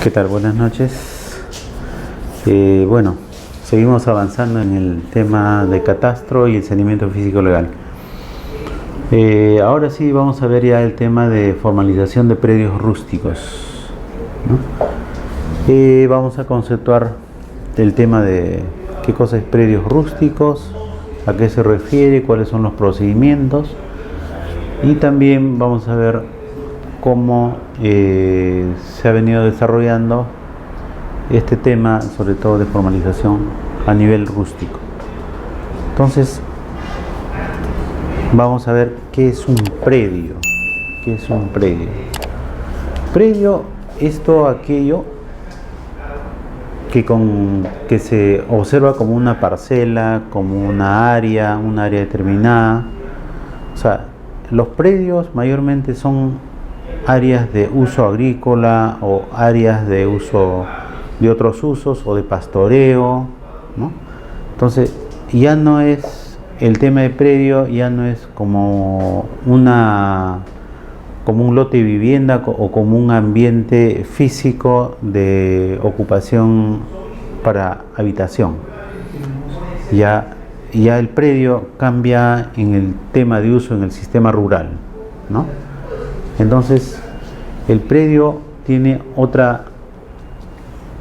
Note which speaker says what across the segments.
Speaker 1: ¿Qué tal? Buenas noches. Bueno, seguimos avanzando en el tema de catastro y el saneamiento físico legal. Ahora sí vamos a ver ya el tema de formalización de predios rústicos, ¿no? Vamos a conceptuar el tema de qué cosa es predios rústicos, a qué se refiere, cuáles son los procedimientos, y también vamos a ver cómo se ha venido desarrollando este tema, sobre todo de formalización a nivel rústico. Entonces, vamos a ver qué es un predio. ¿Qué es un predio? Predio es todo aquello que se observa como una parcela, como una área determinada. O sea, los predios mayormente son áreas de uso agrícola o áreas de uso de otros usos o de pastoreo, ¿no? Entonces ya no es el tema de predio, ya no es como un lote de vivienda o como un ambiente físico de ocupación para habitación. Ya el predio cambia en el tema de uso en el sistema rural, ¿no? Entonces, el predio tiene otra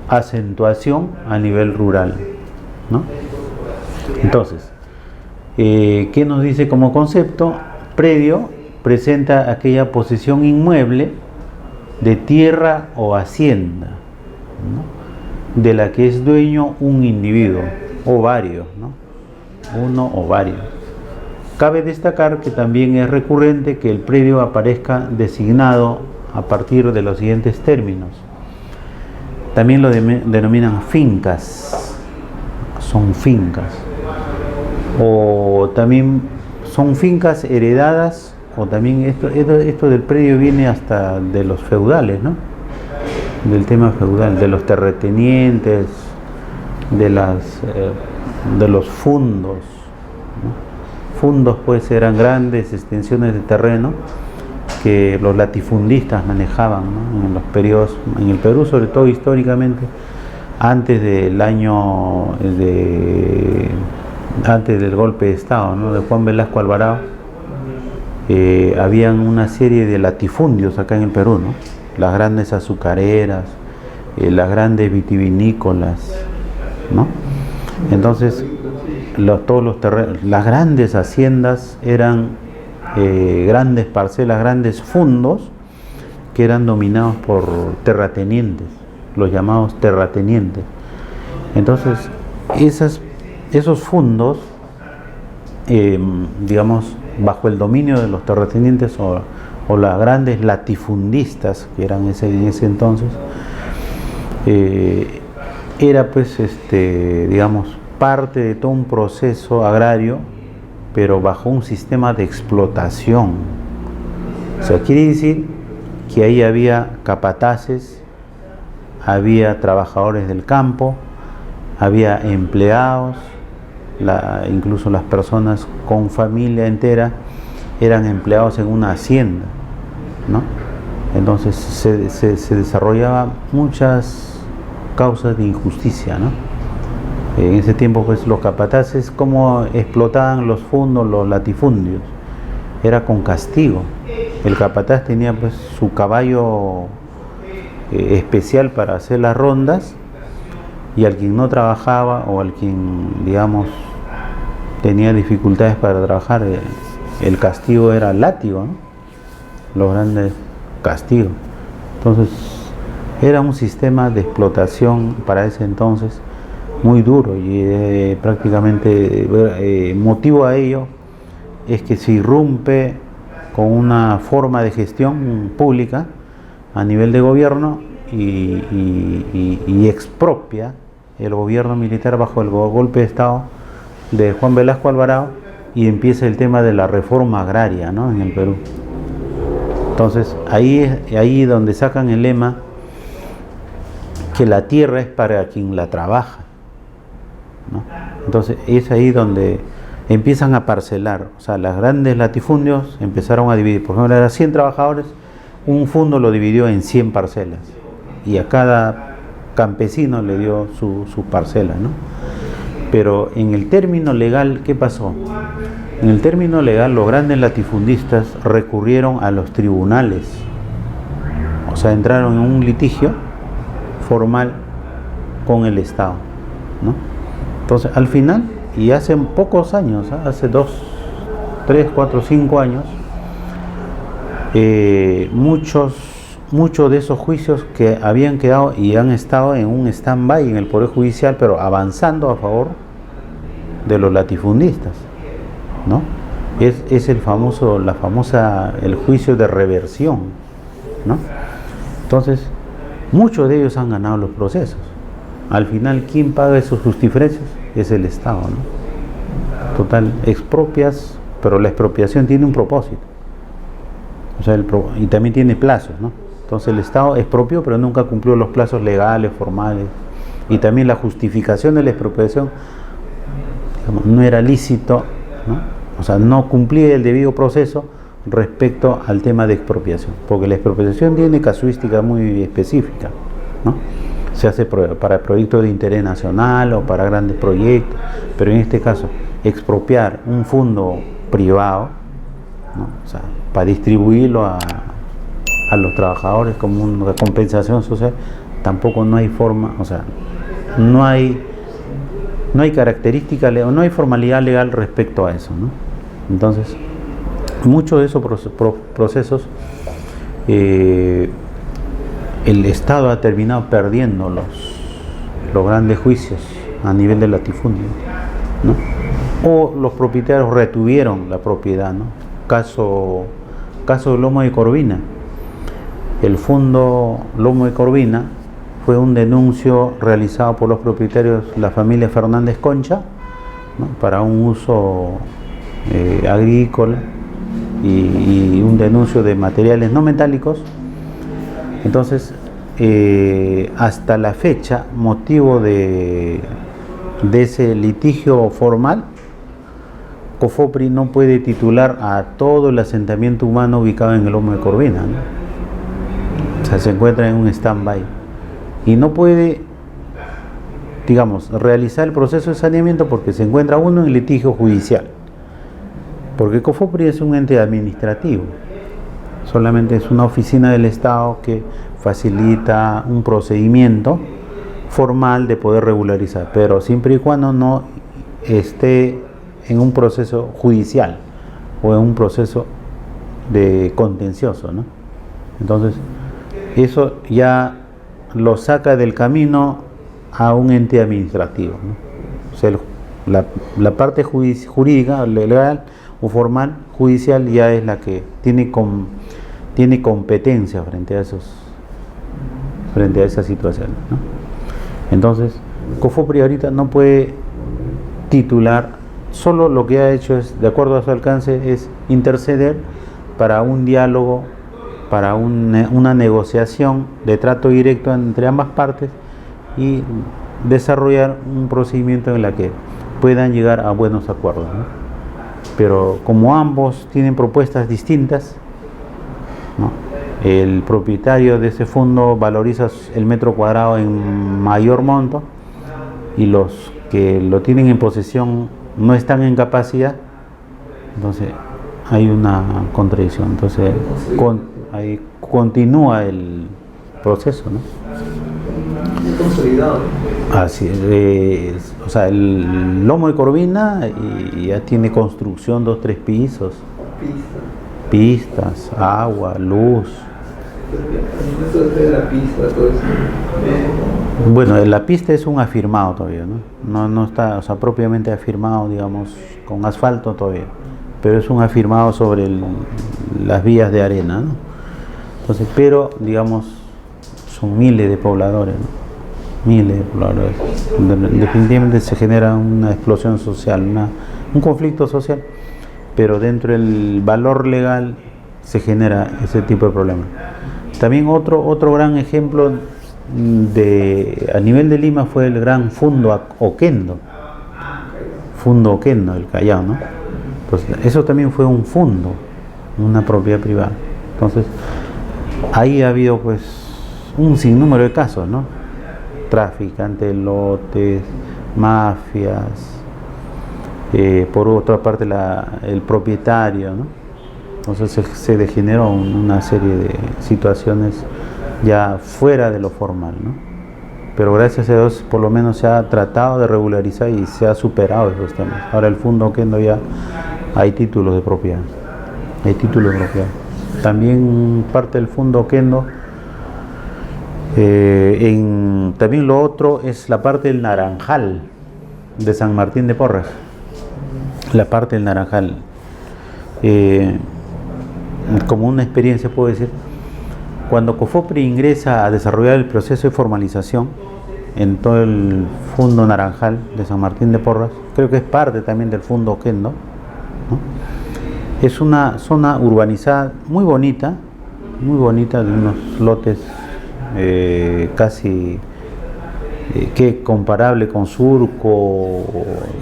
Speaker 1: acentuación a nivel rural, ¿no? Entonces, ¿qué nos dice como concepto? Predio presenta aquella posesión inmueble de tierra o hacienda, ¿no?, de la que es dueño un individuo o varios, ¿no? Uno o varios. Cabe destacar que también es recurrente que el predio aparezca designado a partir de los siguientes términos. También lo denominan fincas, son fincas, o también son fincas heredadas, o también esto del predio viene hasta de los feudales, ¿no? Del tema feudal, de los terratenientes, de los fundos, ¿no? Fundos pues eran grandes extensiones de terreno que los latifundistas manejaban, ¿no?, en los periodos, en el Perú sobre todo históricamente, antes del golpe de Estado, ¿no?, de Juan Velasco Alvarado. Habían una serie de latifundios acá en el Perú, ¿no? Las grandes azucareras, las grandes vitivinícolas, ¿no? Entonces todos los terrenos, las grandes haciendas eran grandes parcelas, grandes fundos que eran dominados por terratenientes, los llamados terratenientes. Entonces esos fundos, digamos, bajo el dominio de los terratenientes o las grandes latifundistas que eran en ese entonces, era pues digamos parte de todo un proceso agrario, pero bajo un sistema de explotación. O sea, quiere decir que ahí había capataces, había trabajadores del campo, había empleados, incluso las personas con familia entera eran empleados en una hacienda, ¿no? Entonces se desarrollaban muchas causas de injusticia, ¿no? En ese tiempo pues los capataces, ¿cómo explotaban los fundos, los latifundios? Era con castigo. El capataz tenía pues su caballo especial para hacer las rondas, y al quien no trabajaba o al quien, digamos, tenía dificultades para trabajar, el castigo era látigo, ¿no? Los grandes castigos. Entonces era un sistema de explotación para ese entonces muy duro, y prácticamente motivo a ello es que se irrumpe con una forma de gestión pública a nivel de gobierno y expropia el gobierno militar bajo el golpe de Estado de Juan Velasco Alvarado, y empieza el tema de la reforma agraria, ¿no?, en el Perú. Entonces ahí donde sacan el lema que la tierra es para quien la trabaja, ¿no? Entonces es ahí donde empiezan a parcelar. O sea, los grandes latifundios empezaron a dividir. Por ejemplo, eran 100 trabajadores, un fundo lo dividió en 100 parcelas, y a cada campesino le dio su parcela, ¿no? Pero en el término legal, ¿qué pasó? En el término legal, los grandes latifundistas recurrieron a los tribunales, o sea, entraron en un litigio formal con el Estado, ¿no? Entonces, al final, y hace pocos años, hace 2, 3, 4, 5 años, muchos de esos juicios que habían quedado y han estado en un stand-by en el Poder Judicial, pero avanzando a favor de los latifundistas, ¿no? Es el juicio de reversión, ¿no? Entonces, muchos de ellos han ganado los procesos. Al final, ¿quién paga esos diferencias? Es el Estado, ¿no? Total, expropias, pero la expropiación tiene un propósito. O sea, y también tiene plazos, ¿no? Entonces el Estado expropió, pero nunca cumplió los plazos legales, formales. Y también la justificación de la expropiación, digamos, no era lícito, ¿no? O sea, no cumplía el debido proceso respecto al tema de expropiación, porque la expropiación tiene casuística muy específica, ¿no? Se hace para proyectos de interés nacional o para grandes proyectos, pero en este caso, expropiar un fondo privado, ¿no? O sea, para distribuirlo a los trabajadores como una compensación social, tampoco no hay forma, o sea, no hay característica legal, no hay formalidad legal respecto a eso, ¿no? Entonces, muchos de esos procesos el Estado ha terminado perdiendo los grandes juicios a nivel de latifundio, ¿no? O los propietarios retuvieron la propiedad, ¿no? Caso de Lomo de Corvina. El fondo Lomo de Corvina fue un denuncio realizado por los propietarios, la familia Fernández Concha, ¿no? Para un uso agrícola y un denuncio de materiales no metálicos. Entonces, hasta la fecha, motivo de ese litigio formal, COFOPRI no puede titular a todo el asentamiento humano ubicado en el Lomo de Corvina, ¿no? O sea, se encuentra en un stand-by y no puede, digamos, realizar el proceso de saneamiento porque se encuentra uno en litigio judicial, porque COFOPRI es un ente administrativo, solamente es una oficina del Estado que facilita un procedimiento formal de poder regularizar, pero siempre y cuando no esté en un proceso judicial o en un proceso de contencioso, ¿no? Entonces, eso ya lo saca del camino a un ente administrativo, ¿no? O sea, la parte jurídica, legal o formal, judicial, ya es la que tiene competencia frente a esas situaciones, ¿no? Entonces, COFOPRI ahorita no puede titular, solo lo que ha hecho es, de acuerdo a su alcance, es interceder para un diálogo, para una negociación de trato directo entre ambas partes y desarrollar un procedimiento en el que puedan llegar a buenos acuerdos, ¿no? Pero como ambos tienen propuestas distintas, ¿no? El propietario de ese fondo valoriza el metro cuadrado en mayor monto y los que lo tienen en posesión no están en capacidad, entonces hay una contradicción. Entonces ahí continúa el proceso, ¿no?
Speaker 2: Consolidado.
Speaker 1: Así es, o sea, el Lomo de Corvina ya tiene construcción 2, 3 pisos, pistas, agua, luz.
Speaker 2: Eso de la pista, todo eso.
Speaker 1: Bueno, la pista es un afirmado todavía, ¿no? No está, o sea, propiamente afirmado, digamos, con asfalto todavía, pero es un afirmado sobre las vías de arena, ¿no? Entonces, pero, digamos, son miles de pobladores, ¿no? Miles de pobladores. Definitivamente se genera una explosión social, un conflicto social, pero dentro del valor legal se genera ese tipo de problemas. También otro gran ejemplo a nivel de Lima fue el gran Fundo Oquendo, del Callao, ¿no? Pues eso también fue un fondo, una propiedad privada. Entonces, ahí ha habido pues un sinnúmero de casos, ¿no? Traficantes de lotes, mafias, por otra parte el propietario, ¿no? Entonces se degeneró una serie de situaciones ya fuera de lo formal, ¿no? Pero gracias a Dios por lo menos se ha tratado de regularizar y se ha superado esos temas. Ahora el Fundo Kendo ya hay títulos de propiedad. Hay títulos de propiedad. También parte del Fundo Kendo, también lo otro es la parte del Naranjal de San Martín de Porres. La parte del Naranjal. Como una experiencia puedo decir, cuando COFOPRI ingresa a desarrollar el proceso de formalización en todo el Fundo Naranjal de San Martín de Porres, creo que es parte también del Fundo Kendo, ¿no? Es una zona urbanizada muy bonita de unos lotes casi que comparable con Surco,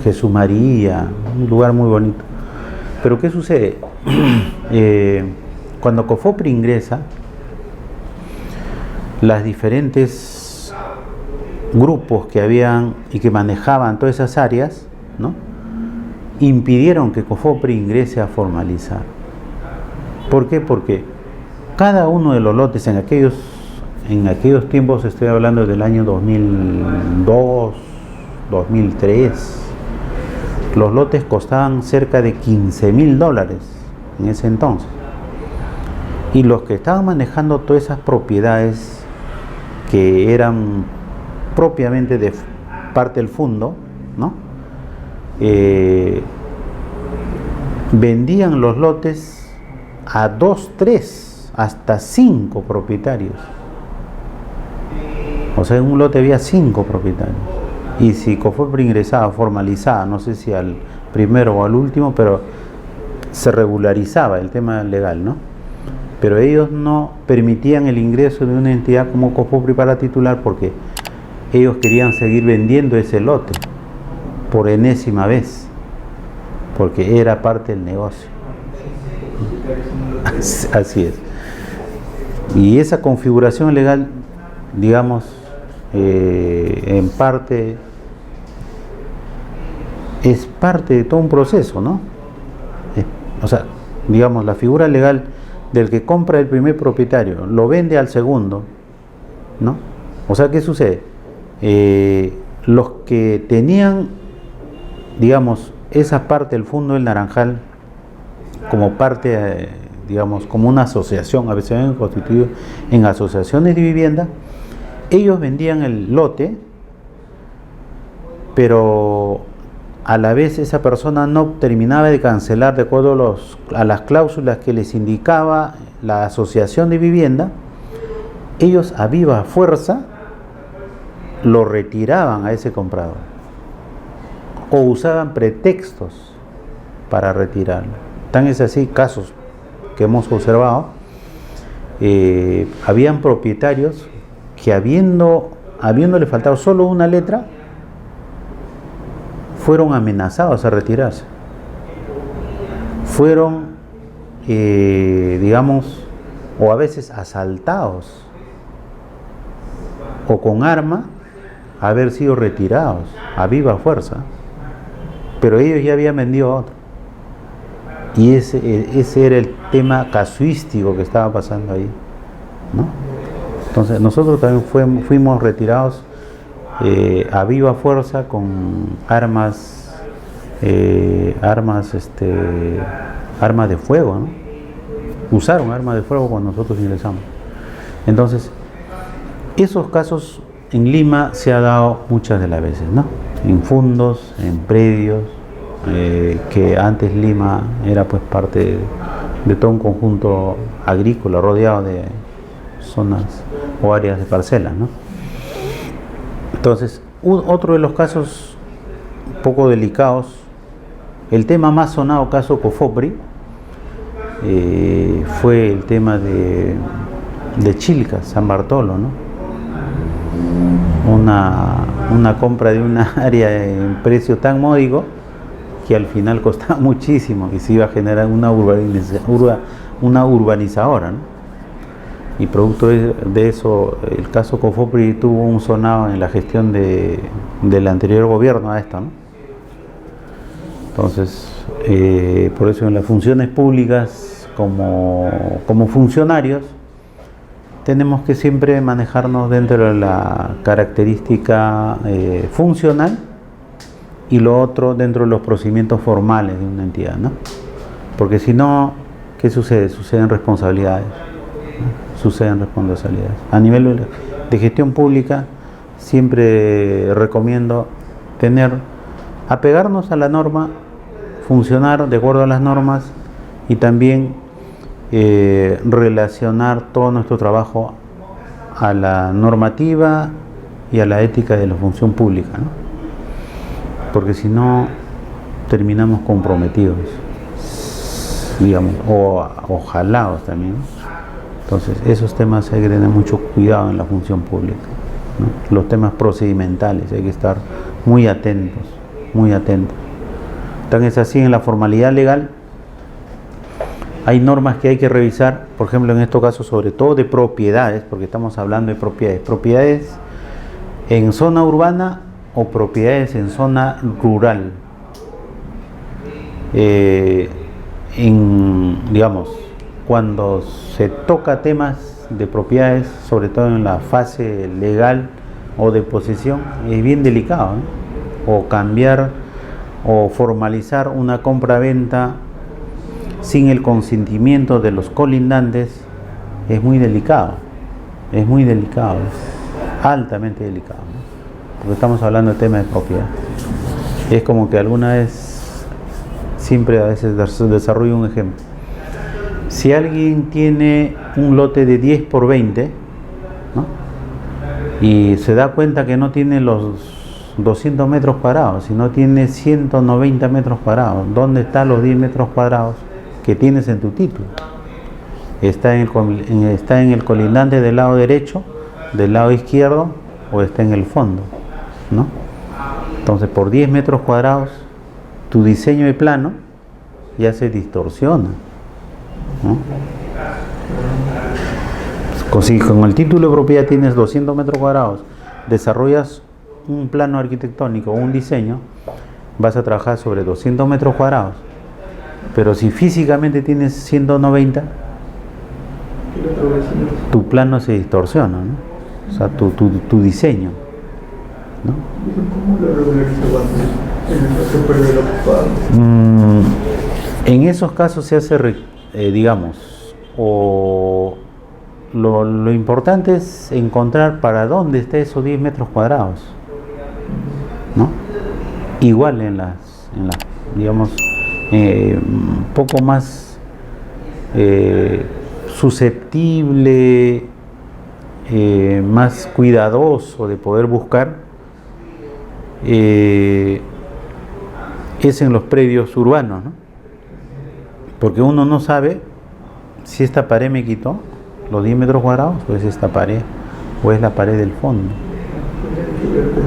Speaker 1: Jesús María, un lugar muy bonito. Pero ¿qué sucede? Cuando COFOPRI ingresa, las diferentes grupos que habían y que manejaban todas esas áreas, ¿no?, impidieron que COFOPRI ingrese a formalizar. ¿Por qué? Porque cada uno de los lotes en aquellos tiempos, estoy hablando del año 2002, 2003, los lotes costaban cerca de $15.000 en ese entonces. Y los que estaban manejando todas esas propiedades que eran propiamente de parte del fondo, ¿no?, vendían los lotes a 2, 3, hasta 5 propietarios. O sea, en un lote había 5 propietarios. Y si COFOPRI ingresaba, formalizaba, no sé si al primero o al último, pero se regularizaba el tema legal, ¿no? Pero ellos no permitían el ingreso de una entidad como COFOPRI para titular porque ellos querían seguir vendiendo ese lote por enésima vez, porque era parte del negocio. Así es. Y esa configuración legal, digamos, en parte es parte de todo un proceso, ¿no? O sea, digamos, la figura legal del que compra el primer propietario lo vende al segundo, ¿no? O sea, ¿qué sucede? Los que tenían, digamos, esa parte del Fondo del Naranjal como parte, digamos, como una asociación, a veces se ven constituidos en asociaciones de vivienda, ellos vendían el lote, pero a la vez esa persona no terminaba de cancelar de acuerdo a las cláusulas que les indicaba la asociación de vivienda. Ellos a viva fuerza lo retiraban a ese comprador o usaban pretextos para retirarlo. Tan es así casos que hemos observado. Habían propietarios que habiéndole faltado solo una letra, fueron amenazados a retirarse. Fueron, digamos, o a veces asaltados, o con arma, a haber sido retirados a viva fuerza. Pero ellos ya habían vendido a otro. Y ese era el tema casuístico que estaba pasando ahí, ¿no? Entonces nosotros también fuimos retirados a viva fuerza con armas de fuego, ¿no? Usaron armas de fuego cuando nosotros ingresamos. Entonces, esos casos en Lima se ha dado muchas de las veces, ¿no? En fondos, en predios, que antes Lima era pues parte de todo un conjunto agrícola rodeado de zonas o áreas de parcelas, ¿no? Entonces, otro de los casos un poco delicados, el tema más sonado, caso COFOPRI, fue el tema de Chilca, San Bartolo, ¿no? Una compra de una área en precio tan módico que al final costaba muchísimo y se iba a generar una urbanizadora, ¿no? y producto de eso el caso Cofopri tuvo un sonado en la gestión del anterior gobierno a esta, ¿no? Entonces, por eso en las funciones públicas como funcionarios tenemos que siempre manejarnos dentro de la característica funcional y lo otro dentro de los procedimientos formales de una entidad, ¿no? Porque si no, ¿qué sucede? Suceden responsabilidades, ¿no? Suceden responsabilidades. A nivel de gestión pública, siempre recomiendo apegarnos a la norma, funcionar de acuerdo a las normas y también relacionar todo nuestro trabajo a la normativa y a la ética de la función pública, ¿no? Porque si no, terminamos comprometidos, digamos, o jalados también, ¿no? Entonces, esos temas hay que tener mucho cuidado en la función pública, ¿no? Los temas procedimentales, hay que estar muy atentos, muy atentos. Tan es así en la formalidad legal, hay normas que hay que revisar, por ejemplo, en estos casos, sobre todo de propiedades, porque estamos hablando de propiedades en zona urbana o propiedades en zona rural. Digamos, cuando se toca temas de propiedades, sobre todo en la fase legal o de posesión, es bien delicado, ¿no? O cambiar o formalizar una compra-venta sin el consentimiento de los colindantes es muy delicado, es altamente delicado, ¿no? Porque estamos hablando de temas de propiedad. Es como que alguna vez, siempre a veces desarrollo un ejemplo. Si alguien tiene un lote de 10 por 20, ¿no? Y se da cuenta que no tiene los 200 metros cuadrados, sino tiene 190 metros cuadrados, ¿dónde están los 10 metros cuadrados que tienes en tu título? ¿Está en el colindante del lado derecho, del lado izquierdo, o está en el fondo, ¿no? Entonces, por 10 metros cuadrados, tu diseño de plano ya se distorsiona, ¿no? Si con el título de propiedad tienes 200 metros cuadrados, desarrollas un plano arquitectónico o un diseño, vas a trabajar sobre 200 metros cuadrados. Pero si físicamente tienes 190, tu plano se distorsiona, ¿no? O sea, tu diseño, ¿no?
Speaker 2: ¿Cómo lo regulariza cuando
Speaker 1: en esos casos se hace, digamos, o lo importante es encontrar para dónde está esos 10 metros cuadrados, ¿no? Igual en las digamos, un poco más susceptible, más cuidadoso de poder buscar, es en los predios urbanos, ¿no? Porque uno no sabe si esta pared me quitó los 10 metros cuadrados, o es esta pared, o es la pared del fondo,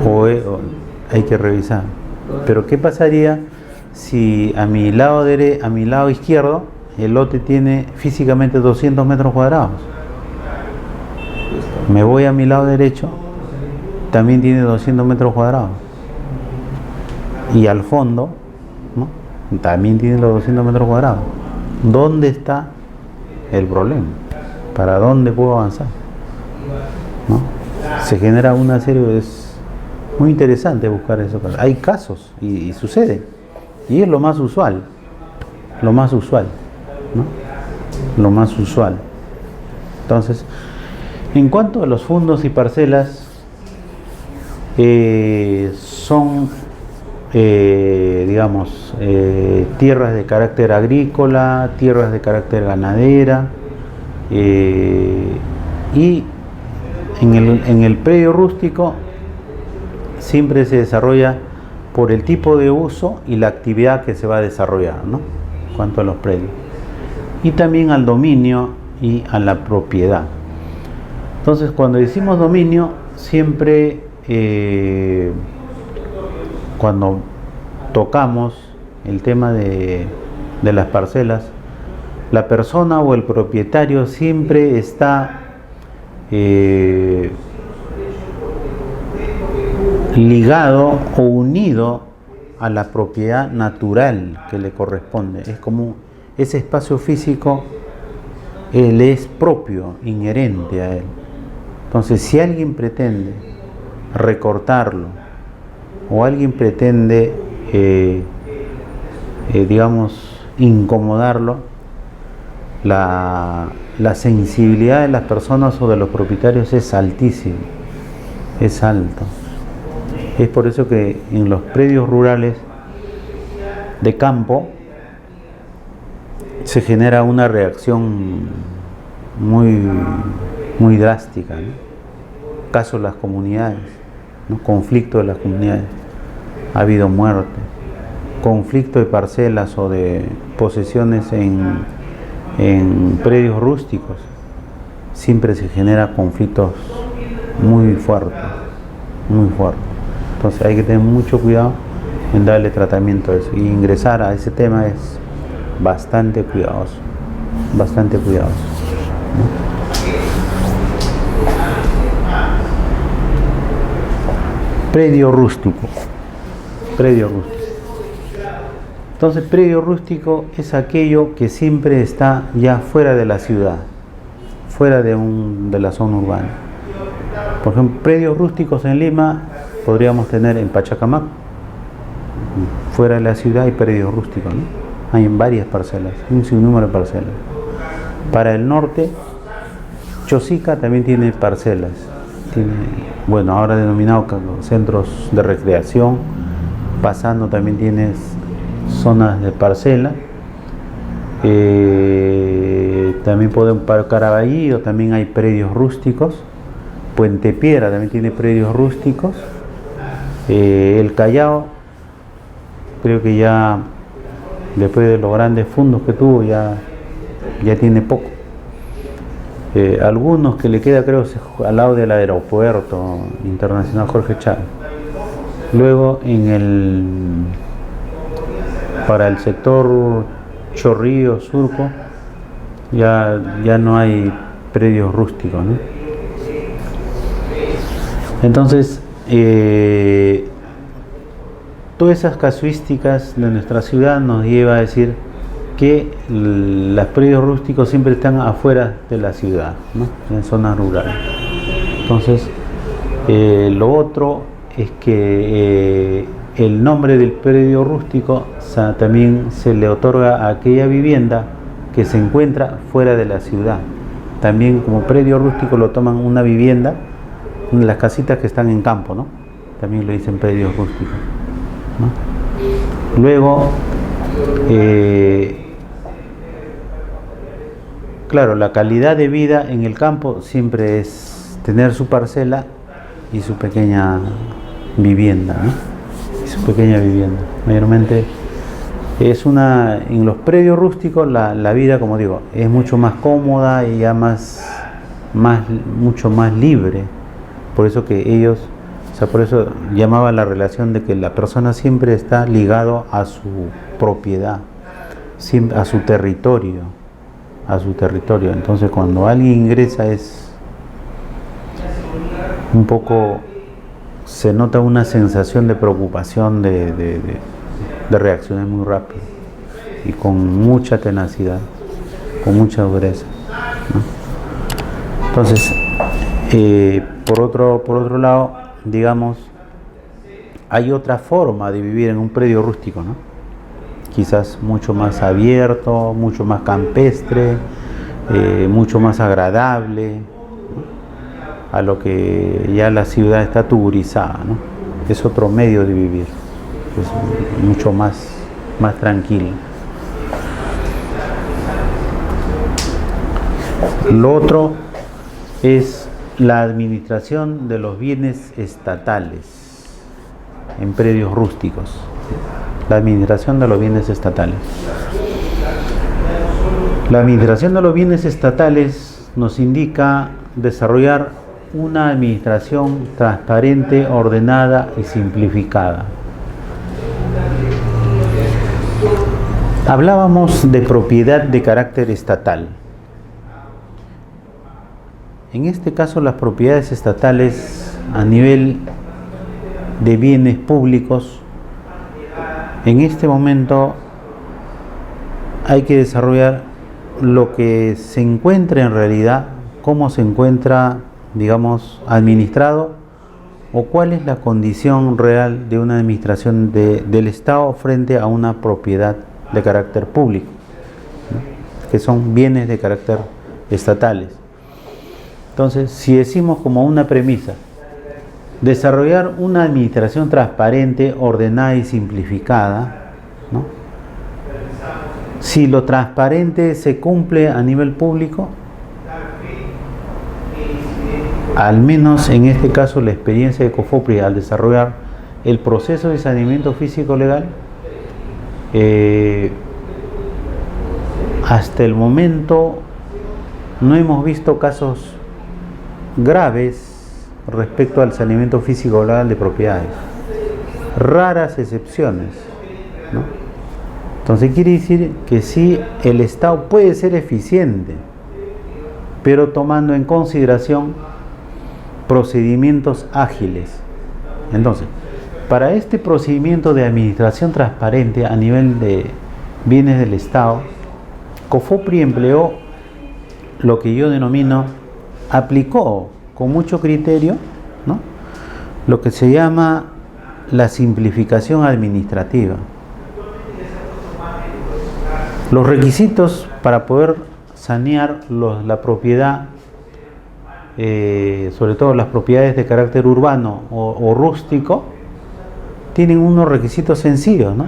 Speaker 1: o hay que revisar. Pero ¿qué pasaría si a mi lado izquierdo el lote tiene físicamente 200 metros cuadrados? Me voy a mi lado derecho, también tiene 200 metros cuadrados. Y al fondo, ¿no? También tiene los 200 metros cuadrados. ¿Dónde está el problema? ¿Para dónde puedo avanzar? ¿No? Se genera una serie, es muy interesante buscar eso. Hay casos y sucede. Y es lo más usual, ¿no? Lo más usual. Entonces, en cuanto a los fondos y parcelas, son, digamos, tierras de carácter agrícola, tierras de carácter ganadera, y en el predio rústico siempre se desarrolla por el tipo de uso y la actividad que se va a desarrollar, ¿no? En cuanto a los predios. Y también al dominio y a la propiedad. Entonces, cuando decimos dominio, siempre cuando tocamos el tema de las parcelas, la persona o el propietario siempre está ligado o unido a la propiedad natural que le corresponde. Es como ese espacio físico, él es propio, inherente a él. Entonces, si alguien pretende recortarlo o alguien pretende, digamos, incomodarlo, la sensibilidad de las personas o de los propietarios es altísima, es alto. Es por eso que en los predios rurales de campo se genera una reacción muy drástica, ¿no? Caso de las comunidades, ¿no? Conflicto de las comunidades, ha habido muerte, conflicto de parcelas o de posesiones en predios rústicos, siempre se genera conflictos muy fuertes, muy fuertes. Entonces hay que tener mucho cuidado en darle tratamiento a eso, y ingresar a ese tema es bastante cuidadoso, bastante cuidadoso, ¿no? Predio rústico. Predio rústico. Entonces, predio rústico es aquello que siempre está ya fuera de la ciudad, fuera de la zona urbana. Por ejemplo, predios rústicos en Lima podríamos tener en Pachacamac, fuera de la ciudad hay predios rústicos, ¿no? Hay en varias parcelas, un sinnúmero de parcelas. Para el norte, Chosica también tiene parcelas. Tiene, bueno, ahora denominado centros de recreación. Pasando también tienes zonas de parcela. También podemos, para Caraballo también hay predios rústicos. Puente Piedra también tiene predios rústicos. El Callao, creo que ya después de los grandes fundos que tuvo ya tiene poco. Algunos que le queda, creo, al lado del aeropuerto internacional Jorge Chávez. Luego para el sector Chorrillos, Surco, ya no hay predios rústicos, ¿no? Entonces, todas esas casuísticas de nuestra ciudad nos lleva a decir que los predios rústicos siempre están afuera de la ciudad, ¿no? En zonas rurales. Entonces, lo otro es que el nombre del predio rústico también se le otorga a aquella vivienda que se encuentra fuera de la ciudad. También como predio rústico lo toman una vivienda, las casitas que están en campo, ¿no? También lo dicen predios rústicos, ¿no? Luego, claro, la calidad de vida en el campo siempre es tener su parcela y su pequeña vivienda, ¿no? Y su pequeña vivienda. Mayormente en los predios rústicos la vida, como digo, es mucho más cómoda y ya mucho más libre. Por eso que ellos, por eso llamaba la relación de que la persona siempre está ligado a su propiedad, a su territorio. Entonces, cuando alguien ingresa es un poco, se nota una sensación de preocupación, de reaccionar muy rápido y con mucha tenacidad, con mucha dureza, ¿no? Entonces, por otro lado, digamos, hay otra forma de vivir en un predio rústico, ¿no? Quizás mucho más abierto, mucho más campestre, mucho más agradable, ¿no? A lo que ya la ciudad está tuburizada, ¿no? Es otro medio de vivir, es mucho más tranquilo. Lo otro es la administración de los bienes estatales en predios rústicos. La administración de los bienes estatales. La administración de los bienes estatales nos indica desarrollar una administración transparente, ordenada y simplificada. Hablábamos de propiedad de carácter estatal. en este caso las propiedades estatales a nivel de bienes públicos, en este momento hay que desarrollar lo que se encuentra en realidad, cómo se encuentra, digamos, administrado, o cuál es la condición real de una administración del Estado frente a una propiedad de carácter público, ¿no? Que son bienes de carácter estatales. Entonces, si decimos como una premisa, desarrollar una administración transparente, ordenada y simplificada, ¿no? Si lo transparente se cumple a nivel público, al menos en este caso la experiencia de COFOPRI al desarrollar el proceso de saneamiento físico legal, hasta el momento no hemos visto casos graves respecto al saneamiento físico legal de propiedades, raras excepciones, ¿no? Entonces quiere decir que sí, el Estado puede ser eficiente, pero tomando en consideración procedimientos ágiles. Entonces, para este procedimiento de administración transparente a nivel de bienes del Estado, COFOPRI empleó lo que yo denomino, aplicó con mucho criterio, ¿no?, lo que se llama la simplificación administrativa. Los requisitos para poder sanear la propiedad, sobre todo las propiedades de carácter urbano o rústico, tienen unos requisitos sencillos, ¿no?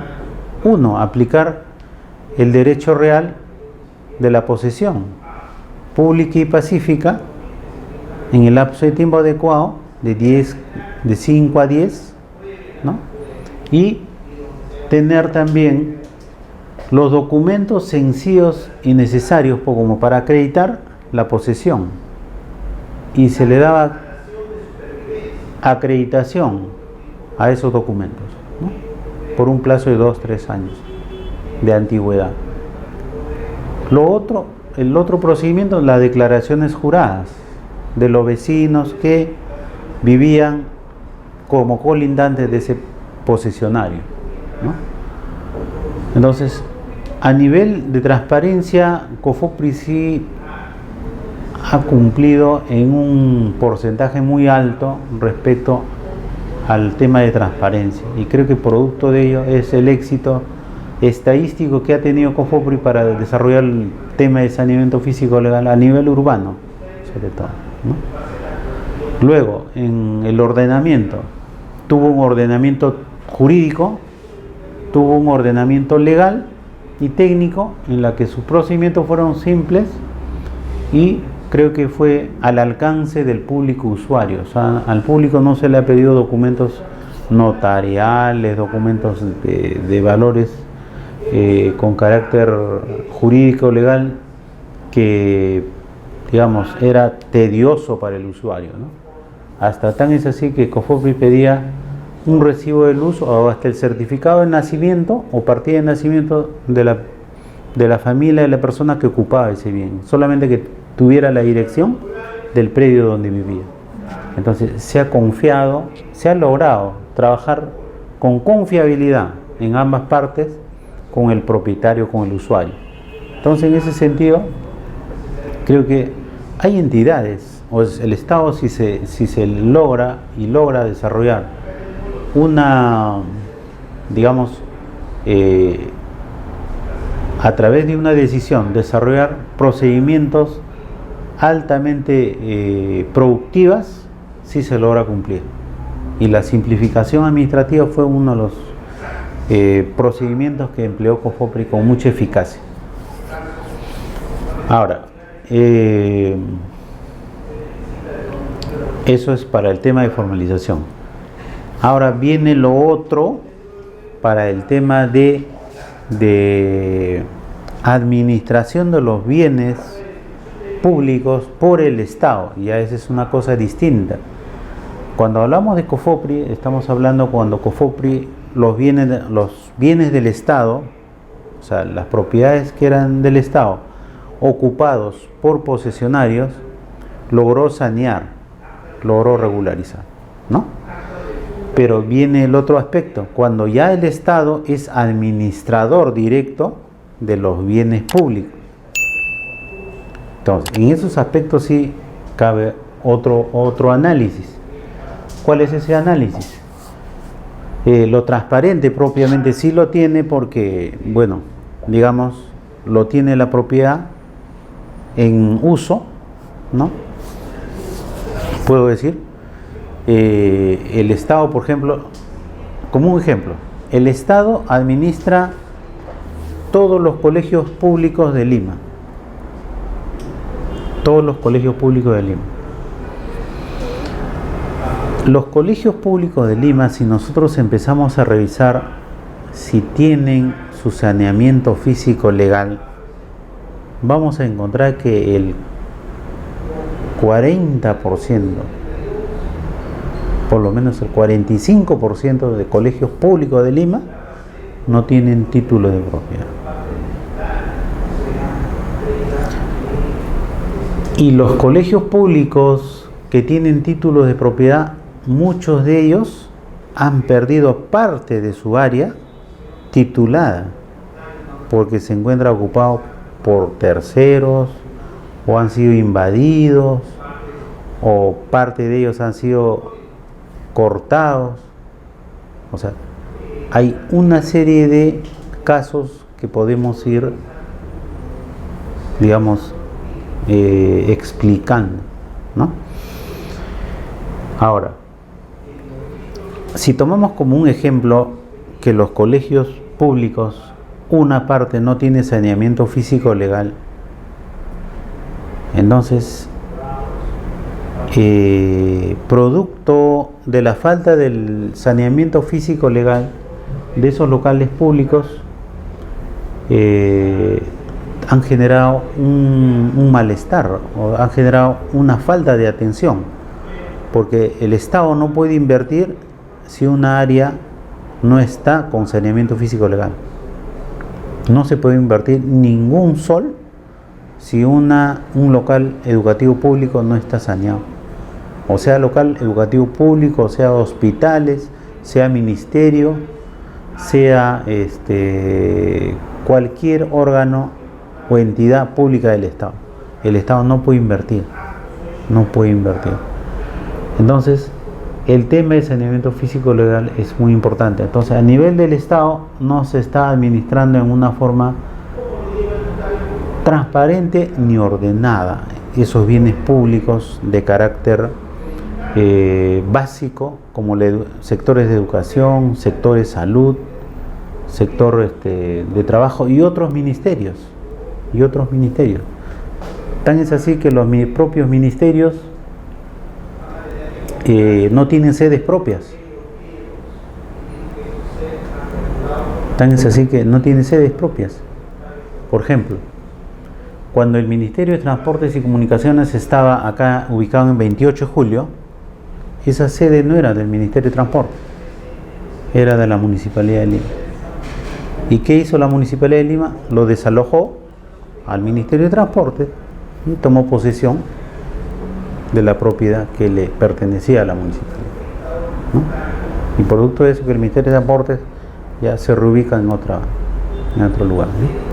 Speaker 1: Uno, aplicar el derecho real de la posesión pública y pacífica en el lapso de tiempo adecuado de 5 a 10, ¿no? Y tener también los documentos sencillos y necesarios como para acreditar la posesión, y se le daba acreditación a esos documentos, ¿no?, por un plazo de 2-3 años de antigüedad. El otro procedimiento, las declaraciones juradas de los vecinos que vivían como colindantes de ese posesionario, ¿no? Entonces, a nivel de transparencia, COFOPRI sí ha cumplido en un porcentaje muy alto respecto al tema de transparencia, y creo que producto de ello es el éxito estadístico que ha tenido COFOPRI para desarrollar el tema de saneamiento físico legal a nivel urbano, sobre todo, ¿no? Luego, en el ordenamiento, tuvo un ordenamiento jurídico, tuvo un ordenamiento legal y técnico, en la que sus procedimientos fueron simples y creo que fue al alcance del público usuario. O sea, al público no se le ha pedido documentos notariales, documentos de valores con carácter jurídico legal, que, digamos, era tedioso para el usuario, ¿no? Hasta tan es así que COFOPRI pedía un recibo de luz o hasta el certificado de nacimiento o partida de nacimiento de la familia de la persona que ocupaba ese bien, solamente que tuviera la dirección del predio donde vivía. Entonces se ha confiado, se ha logrado trabajar con confiabilidad en ambas partes, con el propietario, con el usuario. Entonces, en ese sentido, creo que hay entidades, o el Estado, si se logra desarrollar una, digamos, a través de una decisión, desarrollar procedimientos altamente productivas, sí se logra cumplir. Y la simplificación administrativa fue uno de los procedimientos que empleó COFOPRI con mucha eficacia. Ahora, eso es para el tema de formalización. Ahora viene lo otro para el tema de administración de los bienes públicos por el Estado. Ya esa es una cosa distinta. Cuando hablamos de COFOPRI, estamos hablando cuando COFOPRI, los bienes del Estado, o sea, las propiedades que eran del Estado, ocupados por posesionarios, logró sanear, logró regularizar, ¿no? Pero viene el otro aspecto, cuando ya el Estado es administrador directo de los bienes públicos. Entonces, en esos aspectos sí cabe otro análisis. ¿Cuál es ese análisis? Lo transparente propiamente sí lo tiene porque, bueno, digamos, lo tiene la propiedad en uso, ¿no? Puedo decir, el Estado, por ejemplo, como un ejemplo, el Estado administra todos los colegios públicos de Lima. Todos los colegios públicos de Lima. Los colegios públicos de Lima, si nosotros empezamos a revisar si tienen su saneamiento físico legal, vamos a encontrar que el 40%, por lo menos el 45% de colegios públicos de Lima no tienen título de propiedad. Y los colegios públicos que tienen títulos de propiedad, muchos de ellos han perdido parte de su área titulada porque se encuentra ocupado por terceros o han sido invadidos o parte de ellos han sido cortados. O sea, hay una serie de casos que podemos ir, digamos, explicando, ¿no? Ahora, si tomamos como un ejemplo que los colegios públicos, una parte no tiene saneamiento físico legal, entonces, producto de la falta del saneamiento físico legal de esos locales públicos, han generado un malestar o han generado una falta de atención, porque el Estado no puede invertir si una área no está con saneamiento físico legal. No se puede invertir ningún sol si un local educativo público no está saneado. O sea, local educativo público, o sea, hospitales, sea ministerio, sea cualquier órgano o entidad pública del Estado. El Estado no puede invertir. No puede invertir. Entonces, el tema del saneamiento físico legal es muy importante. Entonces, a nivel del Estado no se está administrando en una forma transparente ni ordenada esos bienes públicos de carácter básico, como sectores de educación, sectores de salud, sector de trabajo y otros ministerios. Tan es así que los propios ministerios no tienen sedes propias. Tan es así que no tienen sedes propias. Por ejemplo, cuando el Ministerio de Transportes y Comunicaciones estaba acá ubicado en 28 de julio, esa sede no era del Ministerio de Transporte, era de la Municipalidad de Lima. ¿Y qué hizo la Municipalidad de Lima? Lo desalojó al Ministerio de Transporte y tomó posesión de la propiedad que le pertenecía a la municipalidad, ¿no? Y producto de eso que el Ministerio de Transportes ya se reubica en otro lugar, ¿no?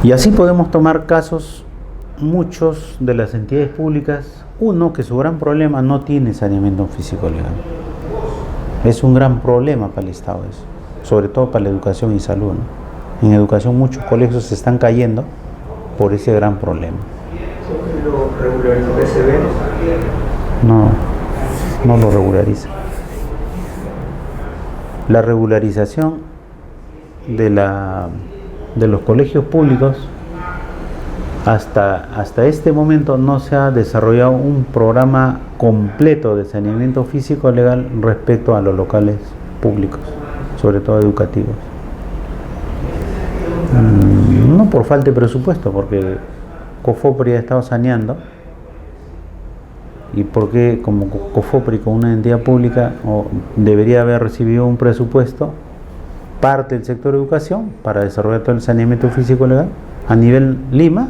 Speaker 1: Y así podemos tomar casos, muchos de las entidades públicas, uno que su gran problema no tiene saneamiento físico legal. Es un gran problema para el Estado eso, sobre todo para la educación y salud, ¿no? En educación muchos colegios se están cayendo por ese gran problema.
Speaker 2: ¿Lo regulariza PCB?
Speaker 1: No lo regulariza. La regularización de los colegios públicos hasta este momento no se ha desarrollado un programa completo de saneamiento físico legal respecto a los locales públicos, sobre todo educativos. No por falta de presupuesto, porque COFOPRI ha estado saneando, y porque como COFOPRI, con una entidad pública, debería haber recibido un presupuesto, parte del sector educación, para desarrollar todo el saneamiento físico legal a nivel Lima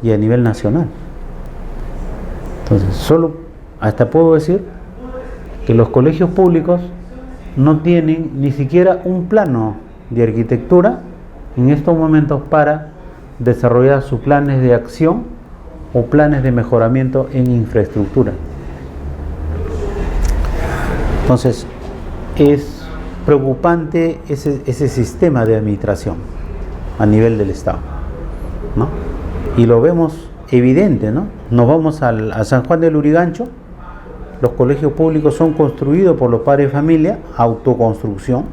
Speaker 1: y a nivel nacional. Entonces, hasta puedo decir que los colegios públicos no tienen ni siquiera un plano de arquitectura en estos momentos para desarrollar sus planes de acción o planes de mejoramiento en infraestructura. Entonces, es preocupante ese sistema de administración a nivel del Estado, ¿no? Y lo vemos evidente, ¿no? Nos vamos a San Juan del Lurigancho, los colegios públicos son construidos por los padres de familia, autoconstrucción,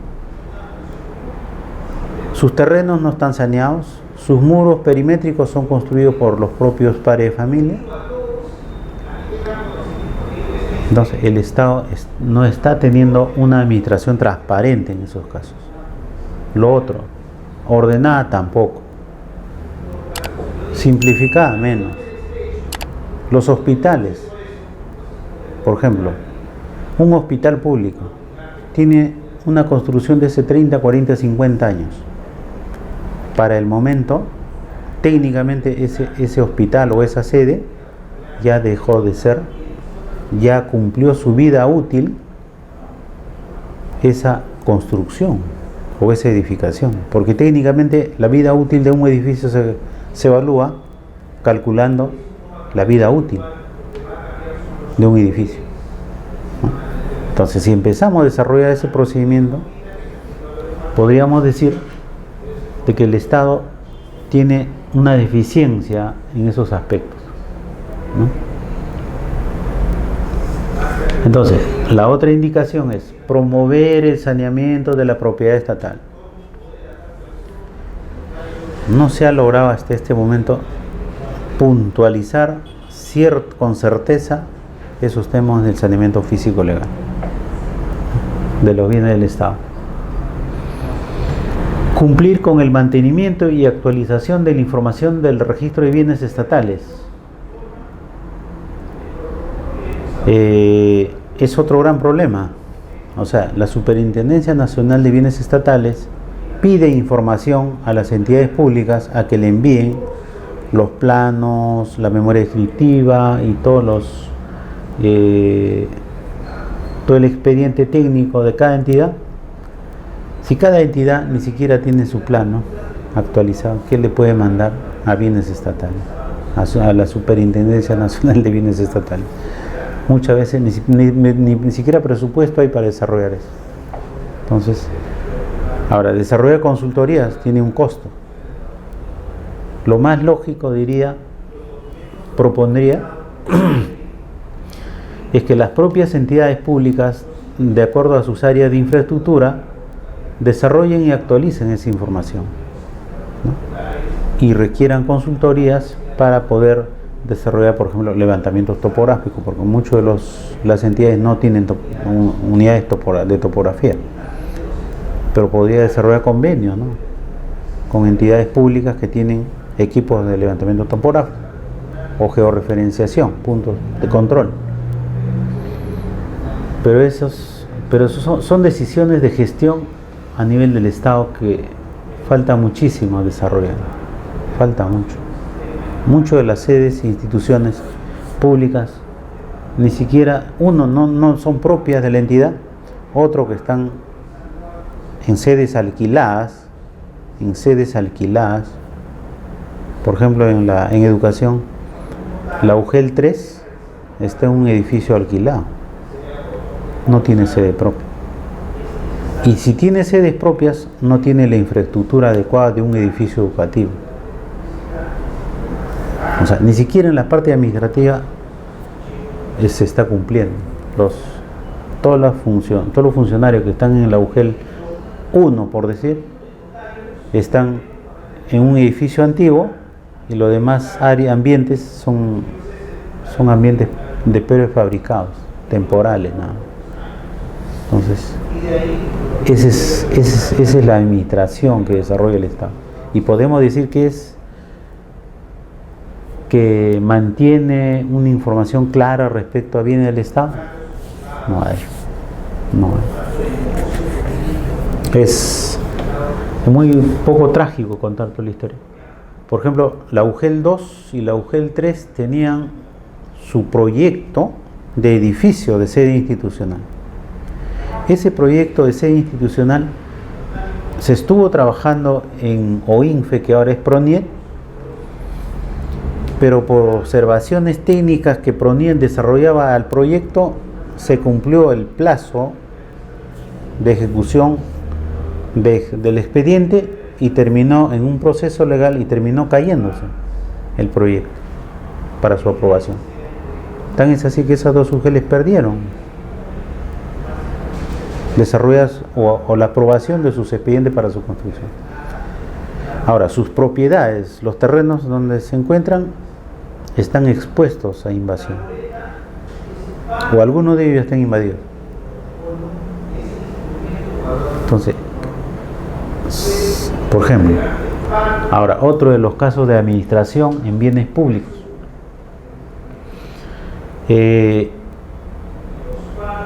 Speaker 1: sus terrenos no están saneados, sus muros perimétricos son construidos por los propios padres de familia. Entonces el Estado no está teniendo una administración transparente en esos casos. Lo otro, ordenada tampoco, simplificada menos. Los hospitales, por ejemplo, un hospital público tiene una construcción de hace 30, 40, 50 años. Para el momento, técnicamente ese hospital o esa sede ya dejó de ser, ya cumplió su vida útil esa construcción o esa edificación, porque técnicamente la vida útil de un edificio se evalúa calculando la vida útil de un edificio, ¿no? Entonces, si empezamos a desarrollar ese procedimiento, podríamos decir de que el Estado tiene una deficiencia en esos aspectos, ¿no? Entonces, la otra indicación es promover el saneamiento de la propiedad estatal. No se ha logrado hasta este momento puntualizar con certeza esos temas del saneamiento físico legal de los bienes del Estado. Cumplir con el mantenimiento y actualización de la información del registro de bienes estatales. Es otro gran problema. O sea, la Superintendencia Nacional de Bienes Estatales pide información a las entidades públicas a que le envíen los planos, la memoria descriptiva y todo el expediente técnico de cada entidad. Si cada entidad ni siquiera tiene su plano actualizado, ¿qué le puede mandar a bienes estatales? A la Superintendencia Nacional de Bienes Estatales. Muchas veces ni siquiera presupuesto hay para desarrollar eso. Entonces, ahora, desarrollar consultorías tiene un costo. Lo más lógico, propondría, es que las propias entidades públicas, de acuerdo a sus áreas de infraestructura, desarrollen y actualicen esa información, ¿no? Y requieran consultorías para poder desarrollar, por ejemplo, levantamientos topográficos, porque muchas de las entidades no tienen unidades de topografía, pero podría desarrollar convenios, ¿no?, con entidades públicas que tienen equipos de levantamiento topográfico o georreferenciación, puntos de control. Pero esos son decisiones de gestión a nivel del Estado que falta muchísimo a desarrollar. Falta mucho. Muchas de las sedes e instituciones públicas ni siquiera, no son propias de la entidad, otro que están en sedes alquiladas, por ejemplo en educación, la UGEL 3 está en un edificio alquilado, no tiene sede propia, y si tiene sedes propias no tiene la infraestructura adecuada de un edificio educativo. O sea, ni siquiera en la parte administrativa se está cumpliendo. Todos los funcionarios que están en la UGEL 1, por decir, están en un edificio antiguo, y los demás ambientes son ambientes de prefabricados, temporales, ¿no? Entonces, esa es la administración que desarrolla el Estado. Y podemos decir que mantiene una información clara respecto a bienes del Estado. No hay. Es muy poco trágico contar toda la historia. Por ejemplo, la UGEL 2 y la UGEL 3 tenían su proyecto de edificio de sede institucional. Ese proyecto de sede institucional se estuvo trabajando en OINFE, que ahora es PRONIET, pero por observaciones técnicas que PRONIET desarrollaba al proyecto, se cumplió el plazo de ejecución del expediente y terminó en un proceso legal y terminó cayéndose el proyecto para su aprobación. Tan es así que esas dos UGELs perdieron desarrolladas o la aprobación de sus expedientes para su construcción. Ahora, sus propiedades, los terrenos donde se encuentran, están expuestos a invasión, o algunos de ellos están invadidos. Entonces, por ejemplo, ahora otro de los casos de administración en bienes públicos.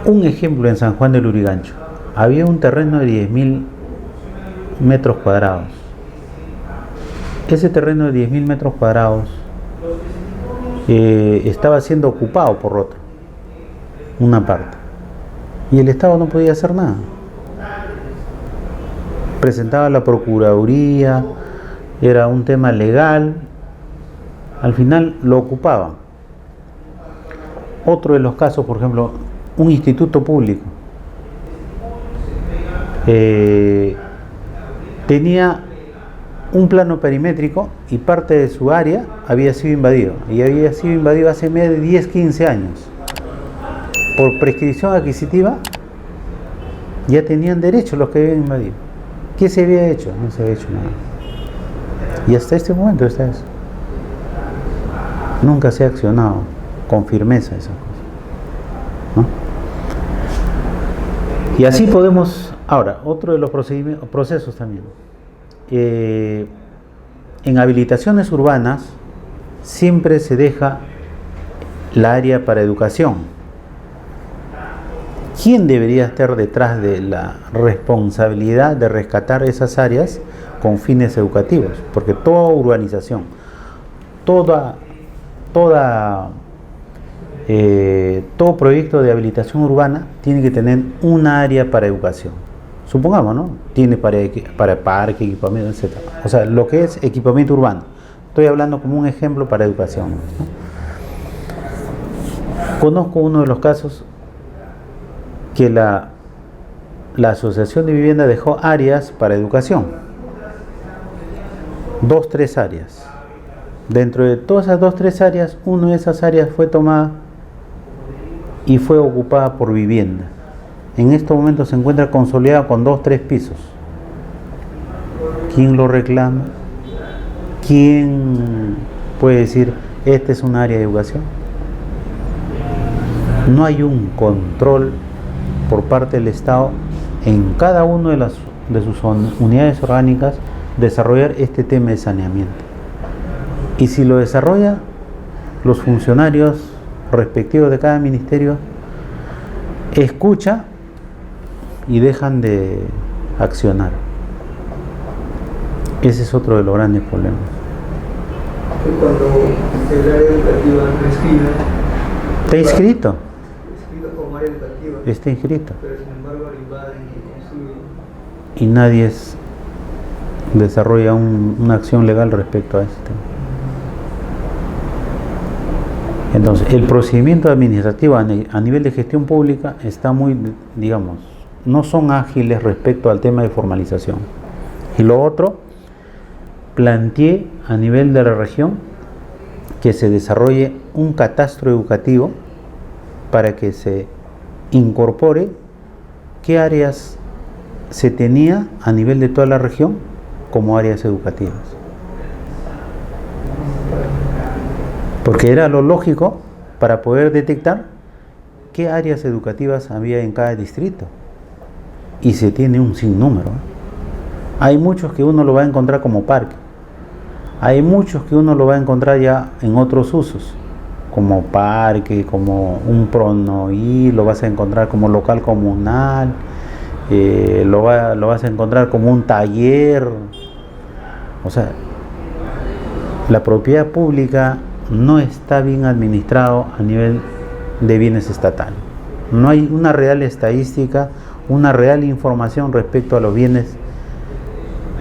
Speaker 1: Un ejemplo en San Juan del Lurigancho. Había un terreno de 10.000 metros cuadrados. Ese terreno de 10.000 metros cuadrados estaba siendo ocupado por otro, una parte, y el Estado no podía hacer nada. Presentaba la Procuraduría, era un tema legal, al final lo ocupaban. Otro de los casos, por ejemplo, un instituto público tenía un plano perimétrico y parte de su área había sido invadido, y había sido invadido hace más de 10, 15 años. Por prescripción adquisitiva ya tenían derecho los que habían invadido. ¿Qué se había hecho? No se había hecho nada. Y hasta este momento está eso. Nunca se ha accionado con firmeza esa cosa, ¿no? Y así podemos. Ahora, otro de los procesos también. En habilitaciones urbanas siempre se deja la área para educación. ¿Quién debería estar detrás de la responsabilidad de rescatar esas áreas con fines educativos? Porque toda urbanización, todo proyecto de habilitación urbana tiene que tener un área para educación. Supongamos, ¿no? Tiene para parque, equipamiento, etc. O sea, lo que es equipamiento urbano. Estoy hablando como un ejemplo para educación, ¿no? Conozco uno de los casos que la Asociación de Vivienda dejó áreas para educación. 2, 3 áreas. Dentro de todas esas 2, 3 áreas, una de esas áreas fue tomada y fue ocupada por vivienda. En estos momentos se encuentra consolidado con 2, 3 pisos. ¿Quién lo reclama? ¿Quién puede decir, esta es un área de educación? No hay un control por parte del Estado en cada una de sus unidades orgánicas desarrollar este tema de saneamiento. Y si lo desarrolla, los funcionarios respectivos de cada ministerio escuchan y dejan de accionar. Ese es otro de los grandes problemas.
Speaker 2: Cuando el área educativa no inscribe,
Speaker 1: ¿Está inscrito?
Speaker 2: como área educativa,
Speaker 1: Está inscrito.
Speaker 2: pero sin embargo lo invaden y construyen.
Speaker 1: Y nadie desarrolla una acción legal respecto a este tema. Entonces, el procedimiento administrativo a nivel de gestión pública está muy, digamos, no son ágiles respecto al tema de formalización. Y lo otro, planteé a nivel de la región que se desarrolle un catastro educativo para que se incorpore qué áreas se tenía a nivel de toda la región como áreas educativas. Porque era lo lógico para poder detectar qué áreas educativas había en cada distrito. Y se tiene un sinnúmero. Hay muchos que uno lo va a encontrar como parque. Hay muchos que uno lo va a encontrar ya en otros usos, como parque, como un pronoí, lo vas a encontrar como local comunal, lo vas a encontrar como un taller. O sea, la propiedad pública no está bien administrado a nivel de bienes estatales. No hay una real estadística, una real información respecto a los bienes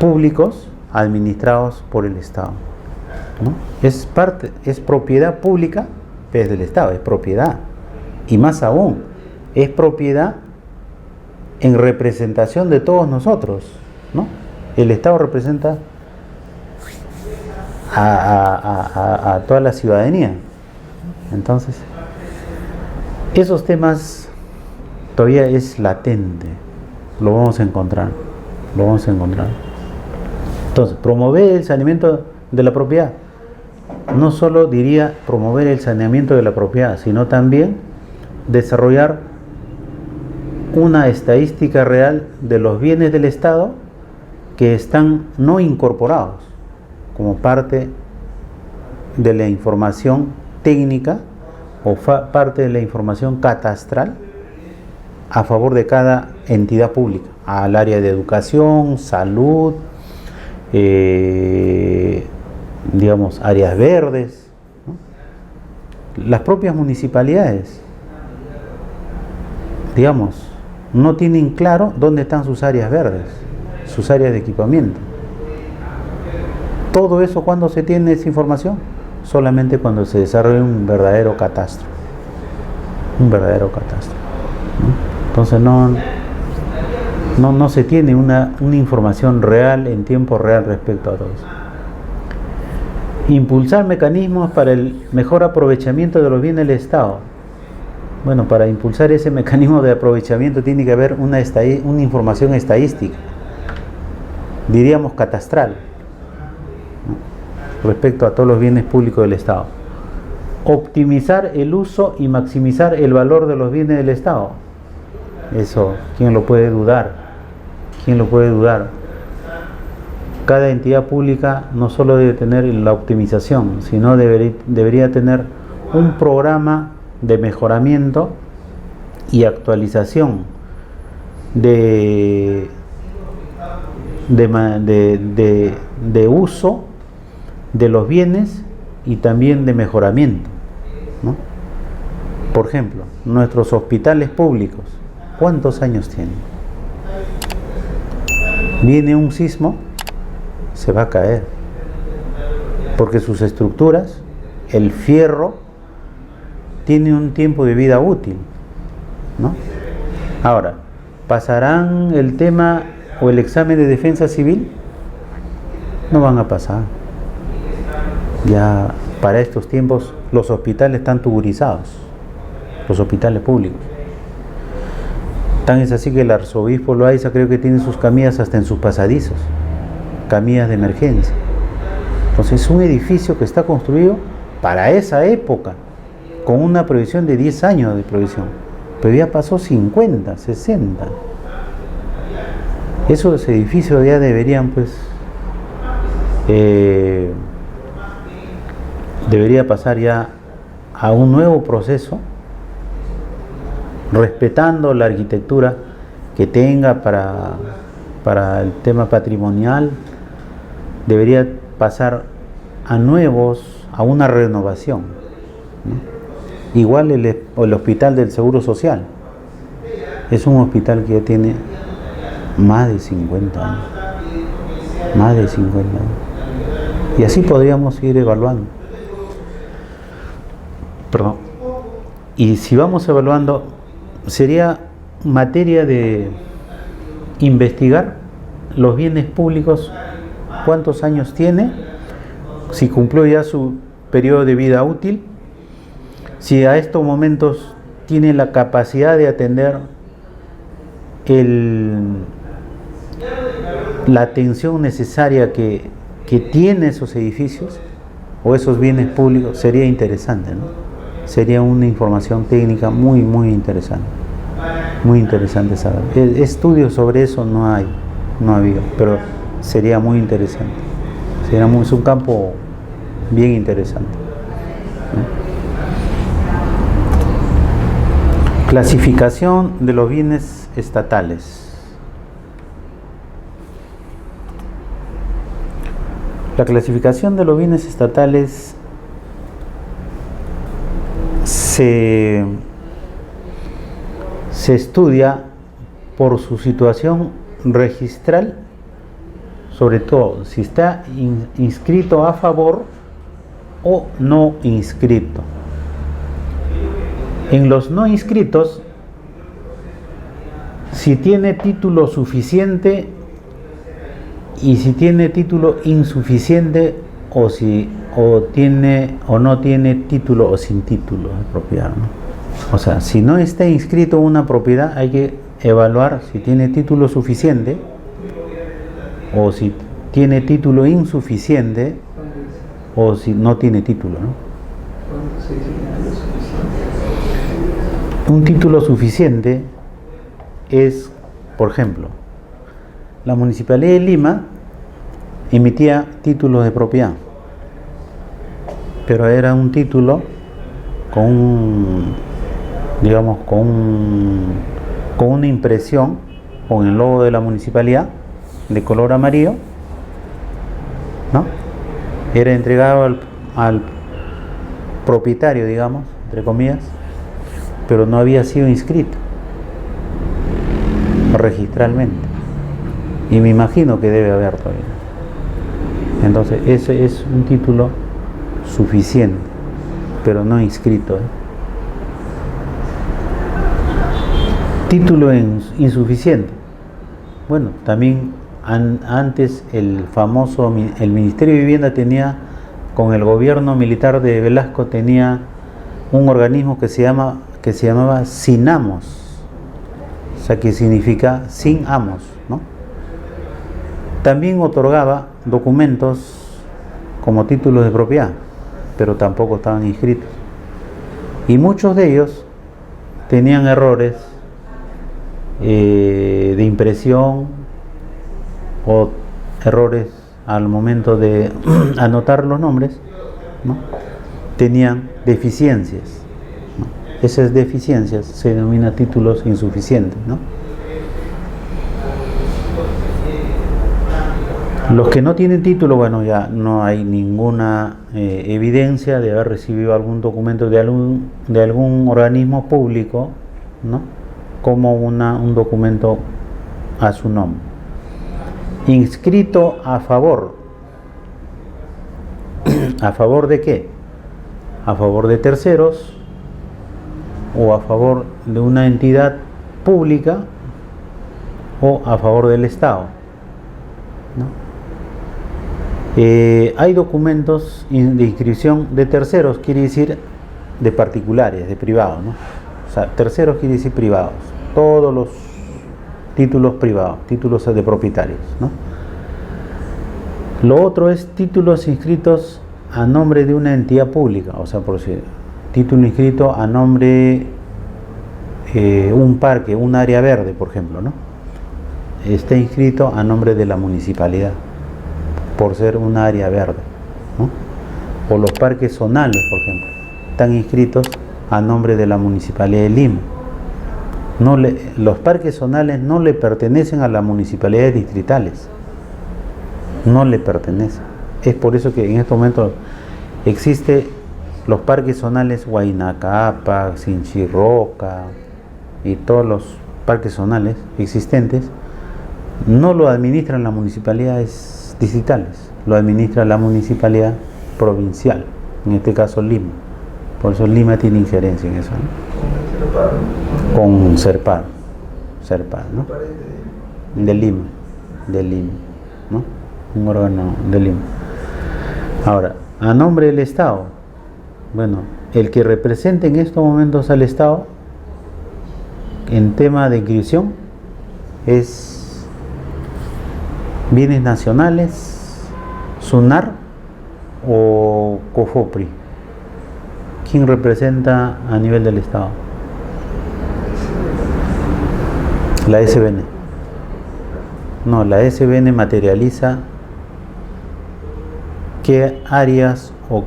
Speaker 1: públicos administrados por el Estado, ¿no? Es propiedad pública, pero es del Estado, es propiedad. Y más aún, es propiedad en representación de todos nosotros, ¿no? El Estado representa a toda la ciudadanía. Entonces, esos temas todavía es latente, lo vamos a encontrar. Entonces, promover el saneamiento de la propiedad, no solo diría promover el saneamiento de la propiedad, sino también desarrollar una estadística real de los bienes del Estado que están no incorporados como parte de la información técnica o parte de la información catastral a favor de cada entidad pública, al área de educación, salud, digamos, áreas verdes, ¿no? Las propias municipalidades, digamos, no tienen claro dónde están sus áreas verdes, sus áreas de equipamiento. Todo eso, ¿cuándo se tiene esa información? Solamente cuando se desarrolla un verdadero catastro. ¿No? Entonces no se tiene una información real, en tiempo real, respecto a todo eso. Impulsar mecanismos para el mejor aprovechamiento de los bienes del Estado. Bueno, para impulsar ese mecanismo de aprovechamiento tiene que haber una información estadística, diríamos catastral, ¿no? Respecto a todos los bienes públicos del Estado. Optimizar el uso y maximizar el valor de los bienes del Estado. Eso, ¿quién lo puede dudar? Cada entidad pública no solo debe tener la optimización, sino debería tener un programa de mejoramiento y actualización de uso de los bienes y también de mejoramiento, ¿no? Por ejemplo, nuestros hospitales públicos, ¿cuántos años tienen? Viene un sismo, se va a caer, porque sus estructuras, el fierro, tiene un tiempo de vida útil, ¿no? Ahora, ¿pasarán el tema o el examen de defensa civil? No van a pasar. Ya para estos tiempos los hospitales están tuburizados, los hospitales públicos. Tan es así que el arzobispo Loaiza creo que tiene sus camillas hasta en sus pasadizos, camillas de emergencia. Entonces es un edificio que está construido para esa época, con una previsión de 10 años de previsión, pero ya pasó 50, 60. Esos edificios ya deberían, pues, debería pasar ya a un nuevo proceso, respetando la arquitectura que tenga para el tema patrimonial. Debería pasar a una renovación, ¿no? Igual el hospital del Seguro Social es un hospital que ya tiene más de 50 años, y así podríamos ir evaluando. Y si vamos evaluando, sería materia de investigar los bienes públicos, cuántos años tiene, si cumplió ya su periodo de vida útil, si a estos momentos tiene la capacidad de atender la atención necesaria que tiene esos edificios o esos bienes públicos. Sería interesante, ¿no? Sería una información técnica muy interesante saber. Estudios sobre eso no ha habido, pero sería muy interesante. Es un campo bien interesante, ¿no? Clasificación de los bienes estatales. La clasificación de los bienes estatales se estudia por su situación registral, sobre todo si está inscrito a favor o no inscrito. En los no inscritos, si tiene título suficiente y si tiene título insuficiente, o tiene o no tiene título o sin título de propiedad, ¿no? O sea, si no está inscrito una propiedad, hay que evaluar si tiene título suficiente o si tiene título insuficiente o si no tiene título, ¿no? Un título suficiente es, por ejemplo, la Municipalidad de Lima emitía títulos de propiedad, pero era un título con una impresión con el logo de la municipalidad de color amarillo, ¿no? Era entregado al propietario, digamos, entre comillas, pero no había sido inscrito registralmente, y me imagino que debe haber todavía. Entonces ese es un título suficiente, pero no inscrito, ¿eh? Título insuficiente. Bueno, también antes el Ministerio de Vivienda tenía, con el gobierno militar de Velasco, tenía un organismo que se llamaba SINAMOS, o sea, que significa sin amos, ¿no? También otorgaba documentos como títulos de propiedad, pero tampoco estaban inscritos. Y muchos de ellos tenían errores de impresión o errores al momento de anotar los nombres, ¿no? Tenían deficiencias, ¿no? Esas deficiencias se denominan títulos insuficientes, ¿no? Los que no tienen título, bueno, ya no hay ninguna evidencia de haber recibido algún documento de algún organismo público, ¿no? Como un documento a su nombre. Inscrito a favor. ¿A favor de qué? A favor de terceros o a favor de una entidad pública o a favor del Estado, ¿no? Hay documentos de inscripción de terceros, quiere decir de particulares, de privados, ¿no? O sea, terceros quiere decir privados, todos los títulos privados, títulos de propietarios, ¿no? Lo otro es títulos inscritos a nombre de una entidad pública, o sea, por decir, título inscrito a nombre un parque, un área verde, por ejemplo, ¿no? Está inscrito a nombre de la municipalidad, por ser un área verde, ¿no? O los parques zonales, por ejemplo, están inscritos a nombre de la Municipalidad de Lima. Los parques zonales no le pertenecen a las municipalidades distritales, no le pertenecen. Es por eso que en estos momentos existen los parques zonales Huayna Capac, Sinchirroca y todos los parques zonales existentes. No lo administran las municipalidades distritales, lo administra la municipalidad provincial, en este caso Lima. Por eso Lima tiene injerencia en eso, ¿no? Con Serpar, ¿no? De Lima, ¿no? Un órgano de Lima. Ahora, a nombre del Estado, bueno, el que represente en estos momentos al Estado en tema de inscripción es Bienes Nacionales, SUNAR o COFOPRI. ¿Quién representa a nivel del Estado? La SBN. No, la SBN materializa qué áreas o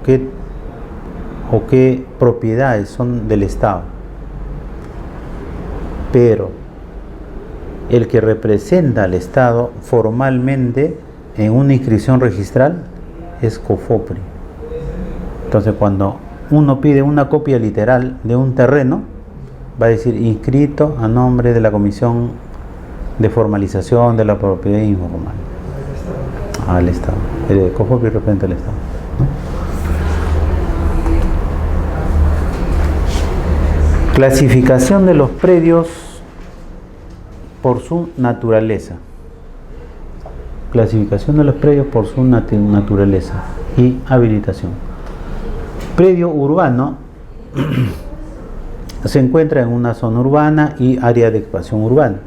Speaker 1: qué propiedades son del Estado. Pero el que representa al Estado formalmente en una inscripción registral es COFOPRI. Entonces, cuando uno pide una copia literal de un terreno, va a decir inscrito a nombre de la Comisión de Formalización de la Propiedad Informal. Al Estado. El copia y representa al Estado, ¿no? Clasificación de los predios por su naturaleza. Clasificación de los predios por su naturaleza y habilitación. Predio urbano se encuentra en una zona urbana y área de expansión urbana.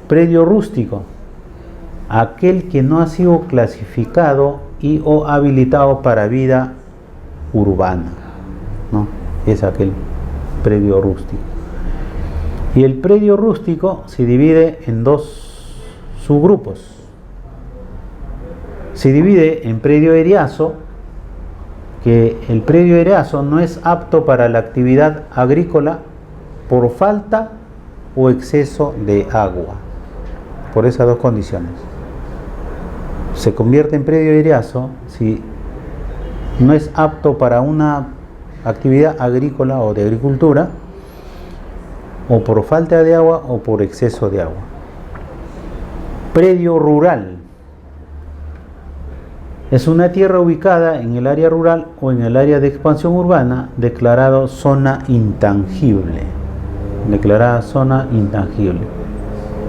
Speaker 1: Predio rústico, aquel que no ha sido clasificado y o habilitado para vida urbana, ¿no? Es aquel predio rústico. Y el predio rústico se divide en dos subgrupos. Se divide en predio eriazo, que el predio eriazo no es apto para la actividad agrícola por falta o exceso de agua, por esas dos condiciones. Se convierte en predio eriazo si no es apto para una actividad agrícola o de agricultura, o por falta de agua o por exceso de agua. Predio rural es una tierra ubicada en el área rural o en el área de expansión urbana declarado zona intangible. Declarada zona intangible,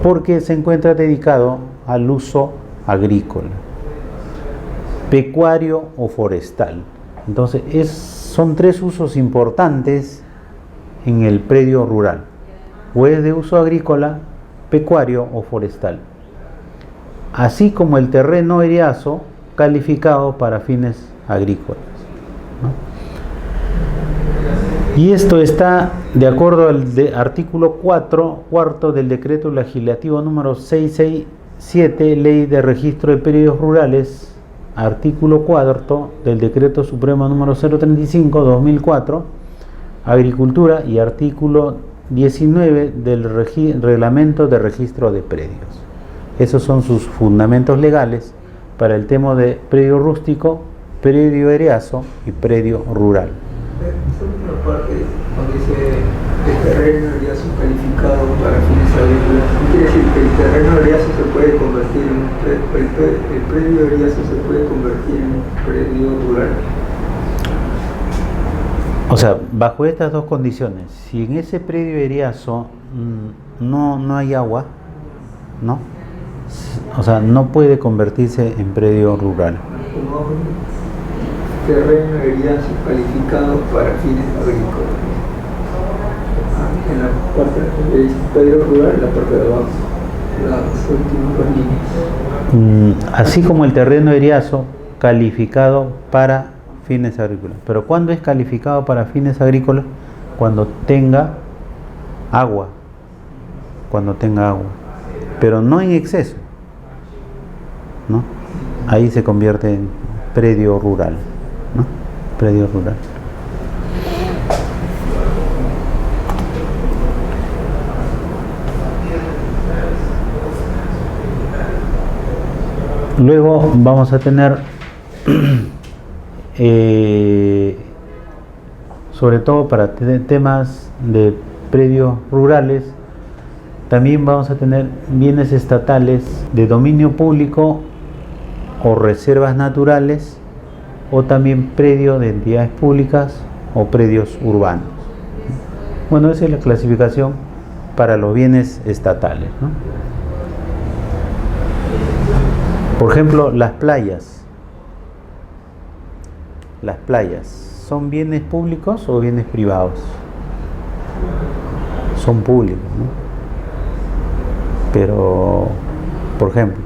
Speaker 1: porque se encuentra dedicado al uso agrícola, pecuario o forestal. Entonces son tres usos importantes en el predio rural: o es de uso agrícola, pecuario o forestal, así como el terreno eriazo calificado para fines agrícolas, ¿no? Y esto está de acuerdo al artículo 4 del decreto legislativo número 667, Ley de Registro de Predios Rurales, artículo 4 del decreto supremo número 035/2004, Agricultura, y artículo 19 del reglamento de registro de predios. Esos son sus fundamentos legales para el tema de predio rústico, predio eriazo y predio rural.
Speaker 2: Esta última parte donde dice el terreno eriazo calificado para fines agrícolas, quiere decir que el terreno eriazo se puede convertir en el predio eriazo se puede convertir en un predio rural.
Speaker 1: O sea, bajo estas dos condiciones, si en ese predio eriazo no hay agua, ¿no? O sea, no puede convertirse en predio rural.
Speaker 2: Como terreno eriazo calificado para fines agrícolas. En la parte del predio rural, en la parte de abajo, las últimas dos líneas.
Speaker 1: Así como el terreno eriazo calificado para fines agrícolas. Pero ¿cuándo es calificado para fines agrícolas? Cuando tenga agua. Cuando tenga agua. Pero no en exceso, ¿no? Ahí se convierte en predio rural, ¿no? Predio rural. Luego vamos a tener sobre todo para temas de predios rurales, también vamos a tener bienes estatales de dominio público o reservas naturales, o también predios de entidades públicas o predios urbanos. Bueno, esa es la clasificación para los bienes estatales, ¿no? Por ejemplo, las playas. Las playas, ¿son bienes públicos o bienes privados? Son públicos, ¿no? Pero, por ejemplo,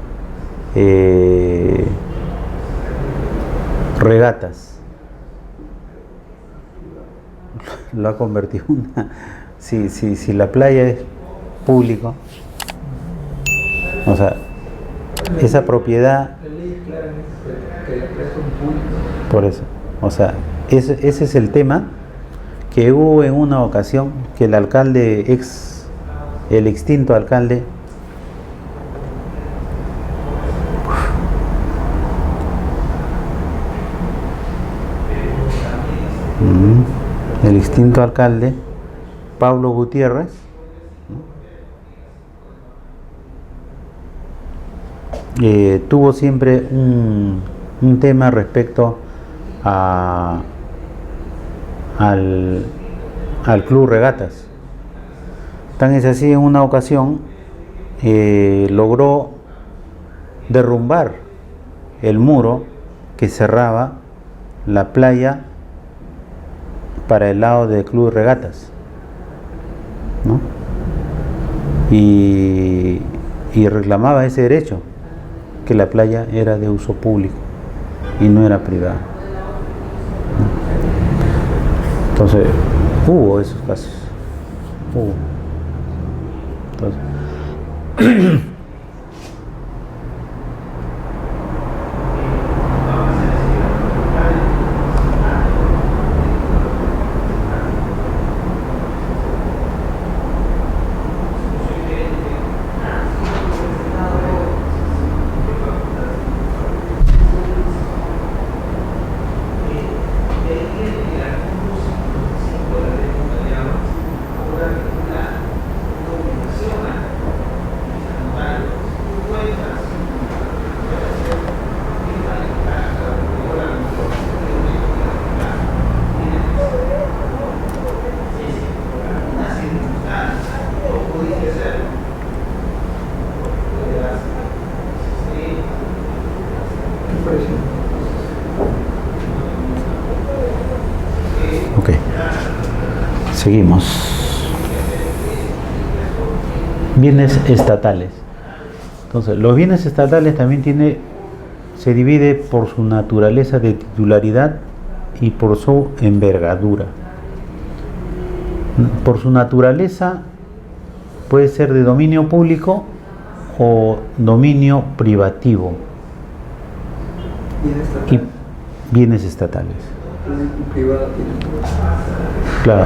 Speaker 1: regatas. Lo ha convertido en una... Si la playa es público, o sea, esa propiedad...
Speaker 2: La ley claramente que las playas son públicas.
Speaker 1: Por eso, o sea, ese es el tema que hubo en una ocasión que el alcalde, el extinto alcalde, el extinto alcalde Pablo Gutiérrez, tuvo siempre un tema respecto al Club Regatas. Tan es así, en una ocasión logró derrumbar el muro que cerraba la playa para el lado del Club Regatas, ¿no? Y reclamaba ese derecho, que la playa era de uso público y no era privada. Entonces, hubo esos casos. Hubo. Entonces, ok, seguimos. Bienes estatales. Entonces, los bienes estatales también se divide por su naturaleza de titularidad y por su envergadura. Por su naturaleza puede ser de dominio público o dominio privativo. Y bienes estatales. Claro.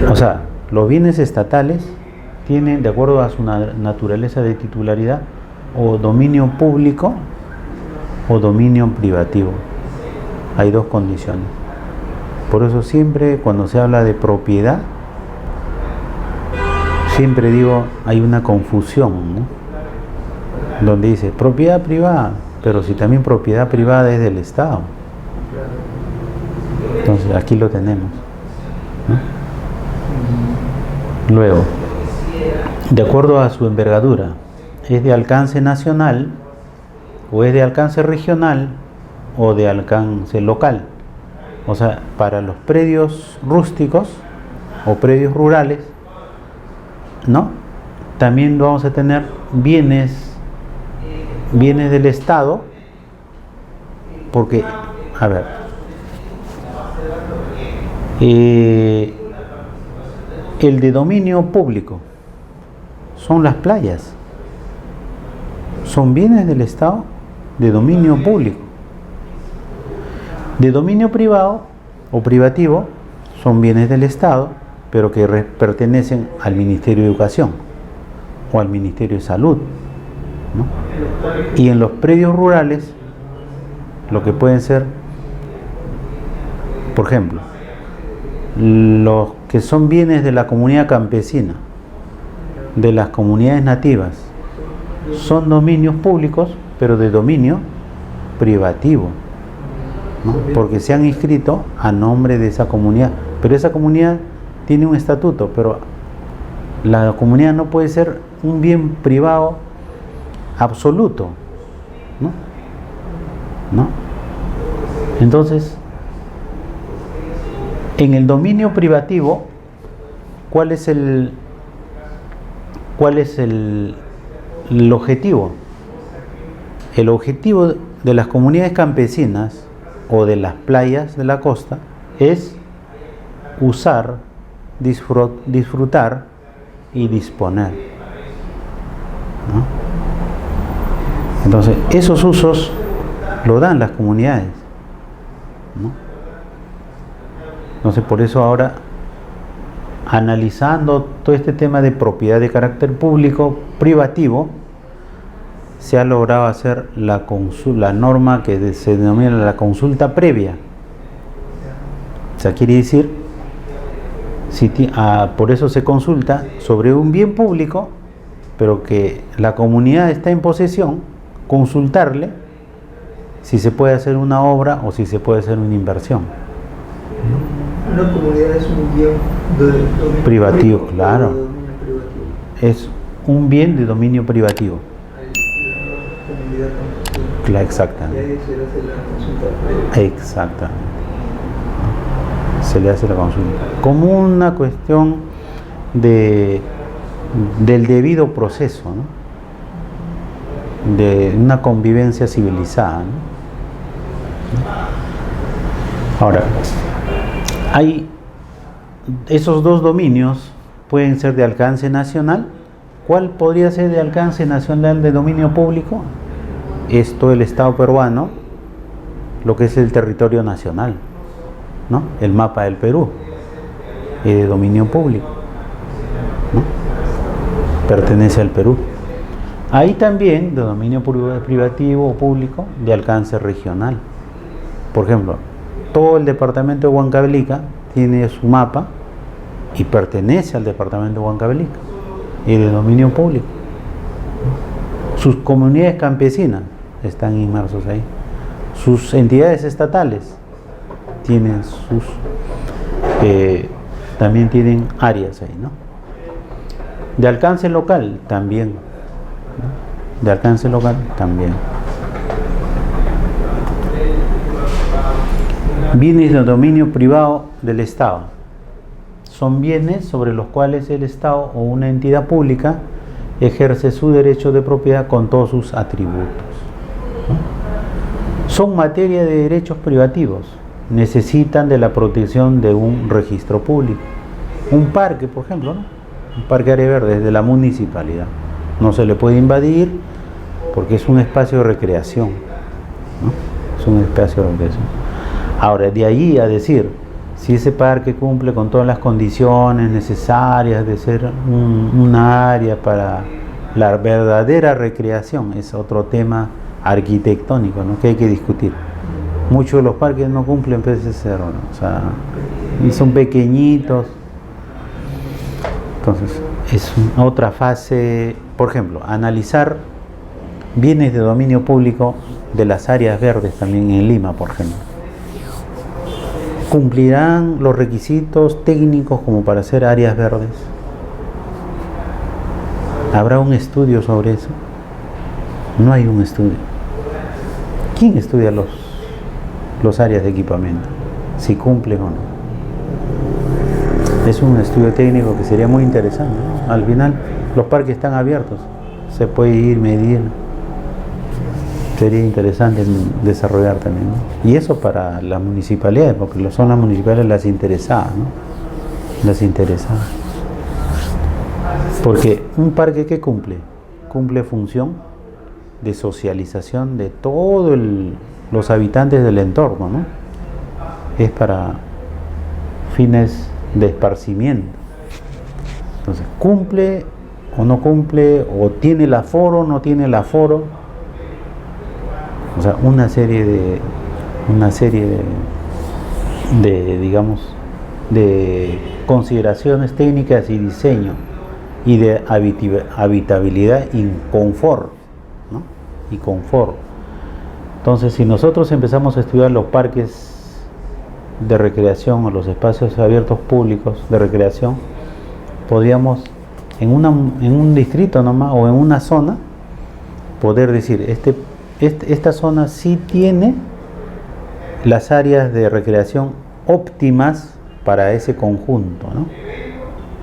Speaker 1: O sea, los bienes estatales tienen, de acuerdo a su naturaleza de titularidad, o dominio público o dominio privativo. Hay dos condiciones. Por eso siempre cuando se habla de propiedad, siempre digo, hay una confusión, ¿no? Donde dice propiedad privada, pero si también propiedad privada es del Estado. Entonces aquí lo tenemos, ¿no? Luego, de acuerdo a su envergadura, ¿es de alcance nacional o es de alcance regional o de alcance local? O sea, para los predios rústicos o predios rurales, ¿no? También vamos a tener bienes del Estado, porque, a ver, el de dominio público son las playas, son bienes del Estado de dominio público. De dominio privado o privativo son bienes del Estado, pero que pertenecen al Ministerio de Educación o al Ministerio de Salud, ¿no? Y en los predios rurales, lo que pueden ser, por ejemplo, los que son bienes de la comunidad campesina, de las comunidades nativas, son dominios públicos, pero de dominio privativo, ¿no? Porque se han inscrito a nombre de esa comunidad, pero esa comunidad tiene un estatuto, pero la comunidad no puede ser un bien privado absoluto, ¿no? ¿No? Entonces, en el dominio privativo, ¿cuál es el objetivo? El objetivo de las comunidades campesinas o de las playas de la costa es usar, disfrutar y disponer, ¿no? Entonces, esos usos lo dan las comunidades, ¿no? Entonces, por eso ahora, analizando todo este tema de propiedad de carácter público, privativo, se ha logrado hacer la norma que se denomina la consulta previa. O sea, quiere decir Por eso se consulta sobre un bien público, pero que la comunidad está en posesión, consultarle si se puede hacer una obra o si se puede hacer una inversión.
Speaker 2: Una comunidad es un bien de dominio
Speaker 1: privativo,
Speaker 2: público,
Speaker 1: claro.
Speaker 2: de dominio privativo.
Speaker 1: Es un bien de dominio privativo.
Speaker 2: La comunidad constituye.
Speaker 1: Exactamente.
Speaker 2: Y ahí se le hace la consulta previa.
Speaker 1: Exactamente. Se le hace la consulta. Como una cuestión del debido proceso, ¿no? De una convivencia civilizada, ¿no? Ahora, esos dos dominios pueden ser de alcance nacional. ¿Cuál podría ser de alcance nacional de dominio público? Es todo el Estado peruano, lo que es el territorio nacional, ¿no? El mapa del Perú es de dominio público, ¿no? Pertenece al Perú. Hay también de dominio privativo o público de alcance regional. Por ejemplo, todo el departamento de Huancavelica tiene su mapa y pertenece al departamento de Huancavelica y de dominio público. Sus comunidades campesinas están inmersos ahí. Sus entidades estatales tienen también tienen áreas ahí, ¿no? De alcance local también, ¿no? De alcance local también. Bienes de dominio privado del Estado. Son bienes sobre los cuales el Estado o una entidad pública ejerce su derecho de propiedad con todos sus atributos, ¿no? Son materia de derechos privativos. Necesitan de la protección de un registro público. Un parque, por ejemplo, ¿no? Un parque área verde es de la municipalidad. No se le puede invadir porque es un espacio de recreación, ¿no? Es un espacio de recreación. Ahora, de ahí a decir si ese parque cumple con todas las condiciones necesarias de ser una área para la verdadera recreación, es otro tema arquitectónico, ¿no? Que hay que discutir. Muchos de los parques no cumplen ese rol, ¿no? O sea, son pequeñitos. Entonces, es otra fase. Por ejemplo, analizar bienes de dominio público de las áreas verdes también en Lima, por ejemplo. ¿Cumplirán los requisitos técnicos como para hacer áreas verdes? ¿Habrá un estudio sobre eso? No hay un estudio. ¿Quién estudia los áreas de equipamiento? Si cumplen o no. Es un estudio técnico que sería muy interesante, ¿no? Al final, los parques están abiertos. Se puede ir, medir. Sería interesante desarrollar también, ¿no? Y eso para las municipalidades, porque son las municipalidades las interesadas, ¿no? Las interesadas. Porque un parque que cumple función de socialización de todos los habitantes del entorno, ¿no? Es para fines de esparcimiento. Entonces, ¿cumple o no cumple? ¿O tiene el aforo o no tiene el aforo? O sea, una serie de digamos, de consideraciones técnicas y diseño y de habitabilidad y confort, ¿no? Y confort. Entonces, si nosotros empezamos a estudiar los parques de recreación o los espacios abiertos públicos de recreación, podríamos en un distrito nomás o en una zona poder decir, esta zona sí tiene las áreas de recreación óptimas para ese conjunto, ¿no?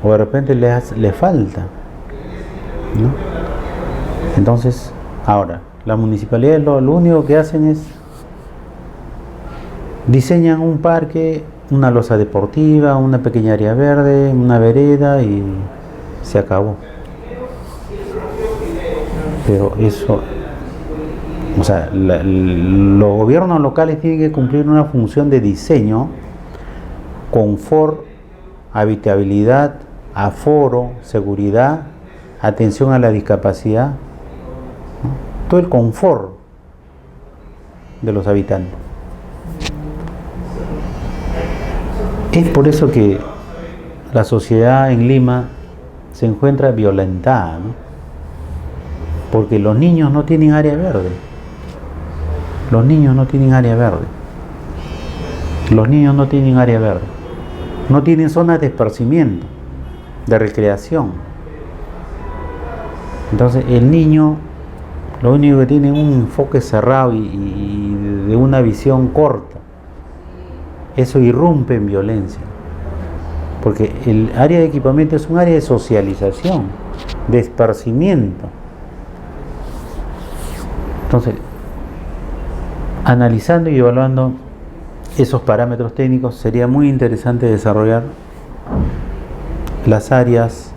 Speaker 1: O de repente le falta, ¿no? Entonces, ahora, las municipalidades lo único que hacen es diseñan un parque, una losa deportiva, una pequeña área verde, una vereda y se acabó. Pero eso, o sea, los gobiernos locales tienen que cumplir una función de diseño, confort, habitabilidad, aforo, seguridad, atención a la discapacidad, ¿no? Todo el confort de los habitantes. Es por eso que la sociedad en Lima se encuentra violentada, ¿no? Porque los niños no tienen área verde. Los niños no tienen área verde. Los niños no tienen área verde. No tienen zonas de esparcimiento, de recreación. Entonces el niño lo único que tiene es un enfoque cerrado y de una visión corta. Eso irrumpe en violencia. Porque el área de equipamiento es un área de socialización, de esparcimiento. Entonces, analizando y evaluando esos parámetros técnicos, sería muy interesante desarrollar las áreas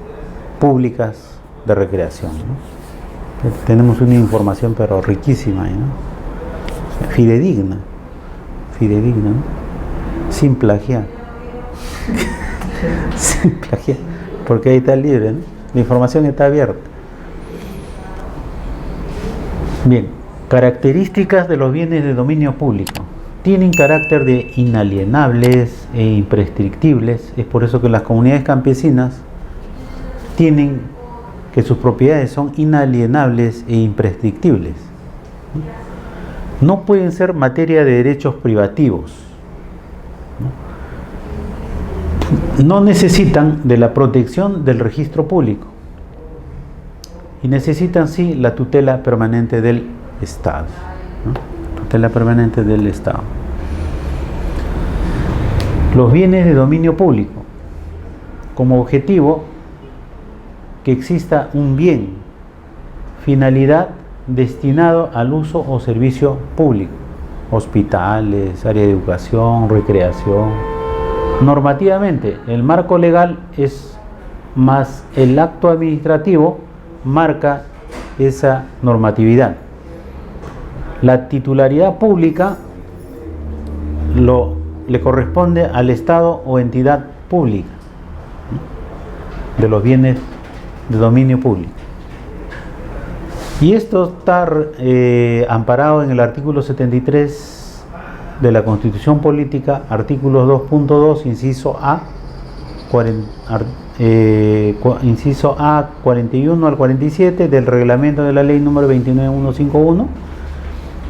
Speaker 1: públicas de recreación, ¿no? Tenemos una información pero riquísima, ¿no? Fidedigna, ¿no? Sin plagiar. Sin plagiar, porque ahí está libre, ¿no? La información está abierta. Bien, características de los bienes de dominio público. Tienen carácter de inalienables e imprescriptibles. Es por eso que las comunidades campesinas tienen que sus propiedades son inalienables e imprescriptibles. No pueden ser materia de derechos privativos. No necesitan de la protección del registro público y necesitan sí la tutela permanente del Estado, ¿no? Tutela permanente del Estado. Los bienes de dominio público, como objetivo que exista un bien, finalidad destinado al uso o servicio público, hospitales, área de educación, recreación. Normativamente, el marco legal es más el acto administrativo marca esa normatividad. La titularidad pública le corresponde al Estado o entidad pública, ¿no?, de los bienes de dominio público. Y esto está amparado en el artículo 73 de la Constitución Política, artículos 2.2, inciso A, inciso A 41 al 47 del reglamento de la ley número 29151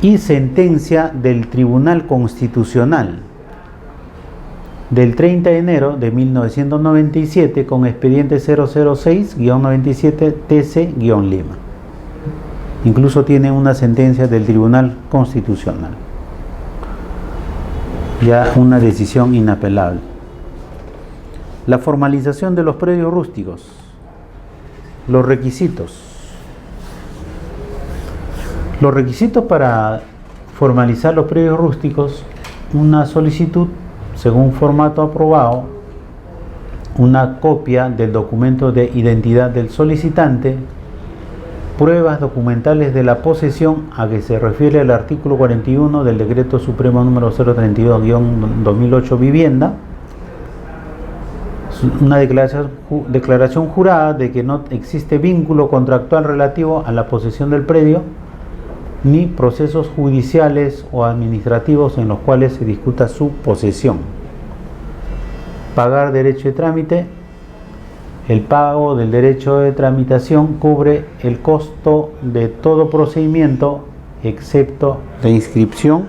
Speaker 1: y sentencia del Tribunal Constitucional del 30 de enero de 1997 con expediente 006-97 TC-Lima. Incluso tiene una sentencia del Tribunal Constitucional, ya una decisión inapelable. La formalización de los predios rústicos. Los requisitos. Los requisitos para formalizar los predios rústicos: una solicitud según formato aprobado, una copia del documento de identidad del solicitante, pruebas documentales de la posesión a que se refiere el artículo 41 del Decreto Supremo número 032-2008 Vivienda, una declaración jurada de que no existe vínculo contractual relativo a la posesión del predio, ni procesos judiciales o administrativos en los cuales se discuta su posesión. Pagar derecho de trámite. El pago del derecho de tramitación cubre el costo de todo procedimiento, excepto la inscripción,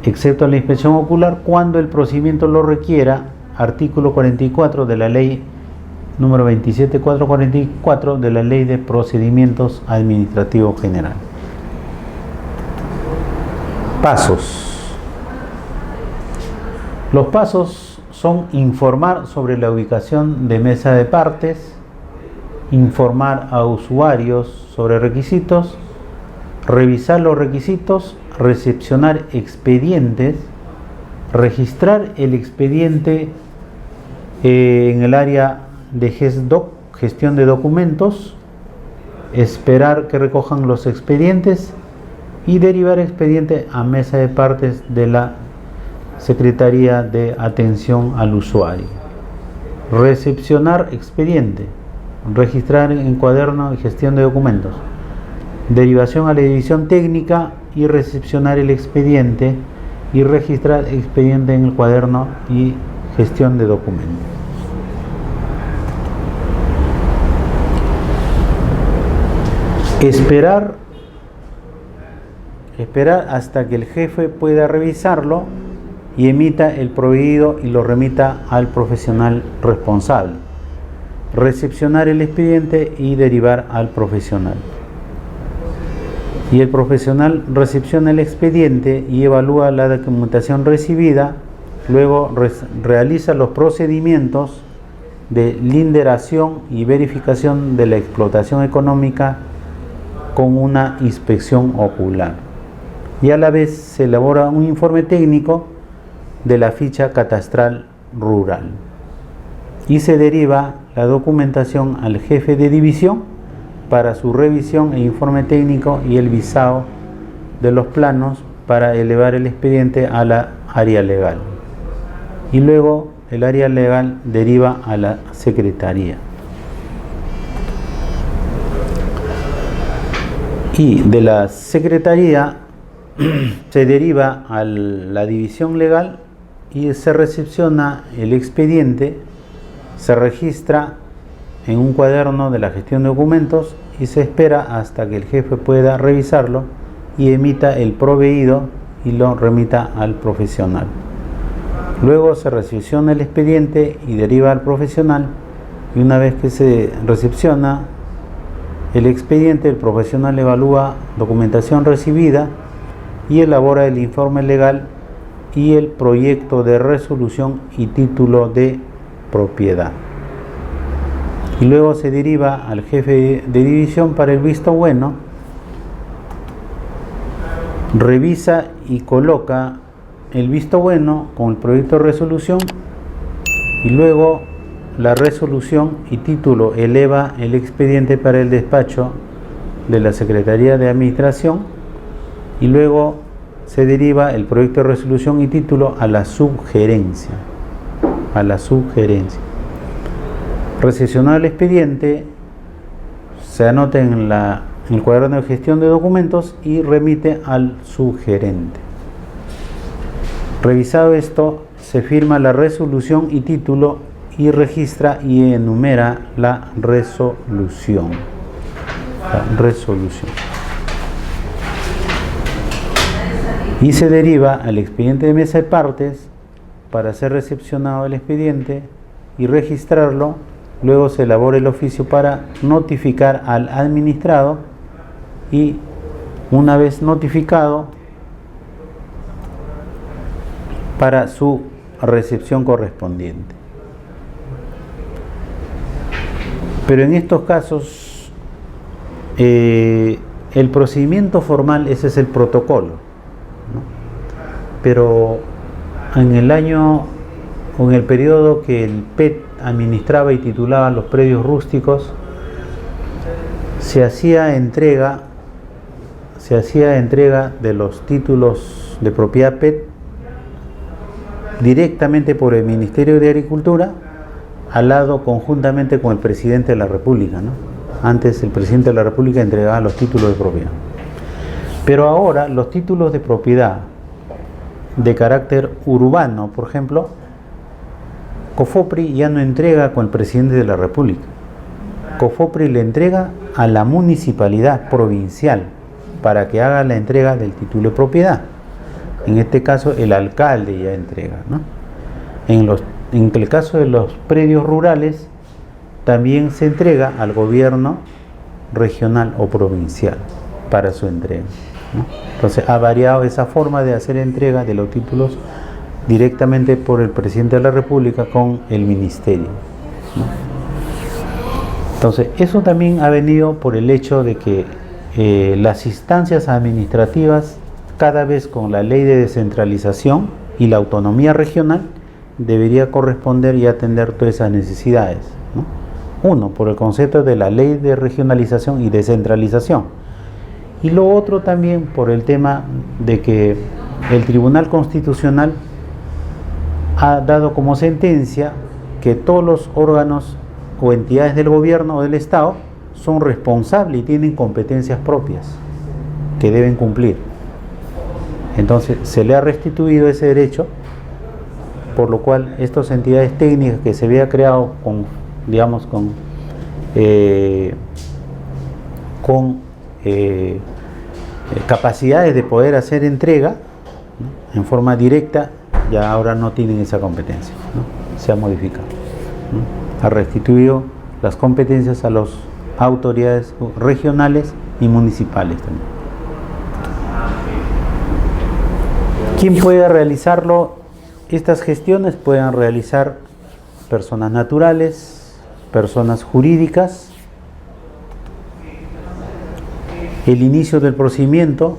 Speaker 1: excepto la inspección ocular, cuando el procedimiento lo requiera. Artículo 44 de la ley número 27444 de la Ley de Procedimientos Administrativos General. Pasos. Los pasos son informar sobre la ubicación de mesa de partes, informar a usuarios sobre requisitos, revisar los requisitos, recepcionar expedientes, registrar el expediente en el área de GESDOC, gestión de documentos, esperar que recojan los expedientes y derivar expediente a mesa de partes de la Secretaría de Atención al Usuario. Recepcionar expediente, registrar en cuaderno y gestión de documentos, derivación a la división técnica y recepcionar el expediente y registrar expediente en el cuaderno y gestión de documentos. Esperar hasta que el jefe pueda revisarlo y emita el proveído y lo remita al profesional responsable. Recepcionar el expediente y derivar al profesional. Y el profesional recepciona el expediente y evalúa la documentación recibida, luego realiza los procedimientos de linderación y verificación de la explotación económica con una inspección ocular. Y a la vez se elabora un informe técnico de la ficha catastral rural. Y se deriva la documentación al jefe de división para su revisión e informe técnico y el visado de los planos para elevar el expediente a la área legal. Y luego el área legal deriva a la secretaría. Y de la secretaría se deriva a la división legal y se recepciona el expediente, se registra en un cuaderno de la gestión de documentos y se espera hasta que el jefe pueda revisarlo y emita el proveído y lo remita al profesional. Luego se recepciona el expediente y deriva al profesional, y una vez que se recepciona el expediente, el profesional evalúa documentación recibida y elabora el informe legal y el proyecto de resolución y título de propiedad. Y luego se deriva al jefe de división para el visto bueno, revisa y coloca el visto bueno con el proyecto de resolución, y luego la resolución y título eleva el expediente para el despacho de la Secretaría de Administración, y luego se deriva el proyecto de resolución y título a la subgerencia. Recepcionado el expediente, se anota en el cuaderno de gestión de documentos y remite al subgerente. Revisado esto, se firma la resolución y título y registra y enumera la resolución. Y se deriva al expediente de mesa de partes para ser recepcionado el expediente y registrarlo. Luego se elabora el oficio para notificar al administrado y, una vez notificado, para su recepción correspondiente. Pero en estos casos, el procedimiento formal, ese es el protocolo, ¿no? Pero en el año o en el periodo que el PET administraba y titulaba los predios rústicos, se hacía entrega de los títulos de propiedad PET directamente por el Ministerio de Agricultura, al lado conjuntamente con el presidente de la República, ¿no? Antes el presidente de la República entregaba los títulos de propiedad. Pero ahora los títulos de propiedad de carácter urbano, por ejemplo, COFOPRI ya no entrega con el presidente de la República. COFOPRI le entrega a la municipalidad provincial para que haga la entrega del título de propiedad. En este caso el alcalde ya entrega, ¿no? En el caso de los predios rurales también se entrega al gobierno regional o provincial para su entrega, ¿no? Entonces ha variado esa forma de hacer entrega de los títulos directamente por el presidente de la República con el ministerio, ¿no? Entonces eso también ha venido por el hecho de que las instancias administrativas, cada vez con la ley de descentralización y la autonomía regional, debería corresponder y atender todas esas necesidades, ¿no? Uno, por el concepto de la ley de regionalización y descentralización, y lo otro también por el tema de que el Tribunal Constitucional ha dado como sentencia que todos los órganos o entidades del gobierno o del Estado son responsables y tienen competencias propias que deben cumplir. Entonces se le ha restituido ese derecho por lo cual estas entidades técnicas que se había creado con, digamos, con capacidades de poder hacer entrega, ¿no?, en forma directa, ya ahora no tienen esa competencia, ¿no? Se ha modificado, ¿no? Ha restituido las competencias a las autoridades regionales y municipales también. ¿Quién puede realizarlo? Estas gestiones pueden realizar personas naturales, personas jurídicas. El inicio del procedimiento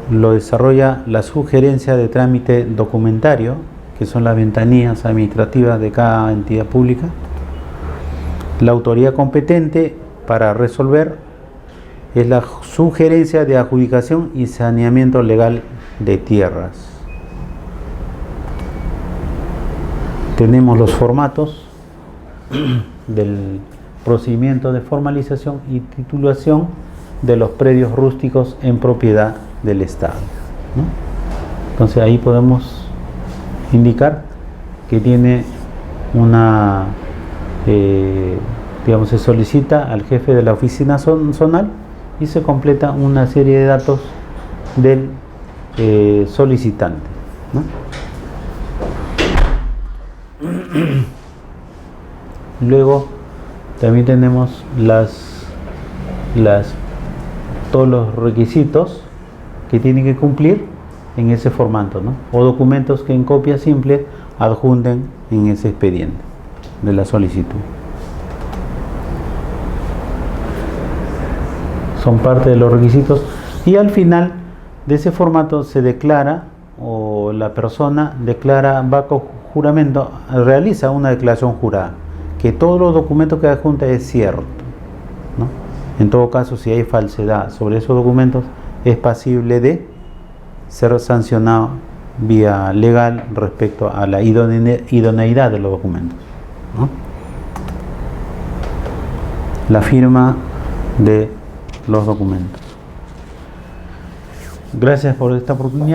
Speaker 1: lo desarrolla la sugerencia de trámite documentario, que son las ventanillas administrativas de cada entidad pública. La autoridad competente para resolver es la sugerencia de adjudicación y saneamiento legal de tierras. Tenemos los formatos del procedimiento de formalización y titulación de los predios rústicos en propiedad del Estado, ¿no? Entonces ahí podemos indicar que tiene una, digamos, se solicita al jefe de la oficina zonal y se completa una serie de datos del solicitante, ¿no? Luego también tenemos todos los requisitos que tienen que cumplir en ese formato, ¿no? O documentos que en copia simple adjunten en ese expediente de la solicitud. Son parte de los requisitos y al final de ese formato se declara, o la persona declara, va con juramento, realiza una declaración jurada que todos los documentos que adjunta es cierto, ¿no? En todo caso, si hay falsedad sobre esos documentos, es pasible de ser sancionado vía legal respecto a la idoneidad de los documentos, ¿no? La firma de los documentos. Gracias por esta oportunidad.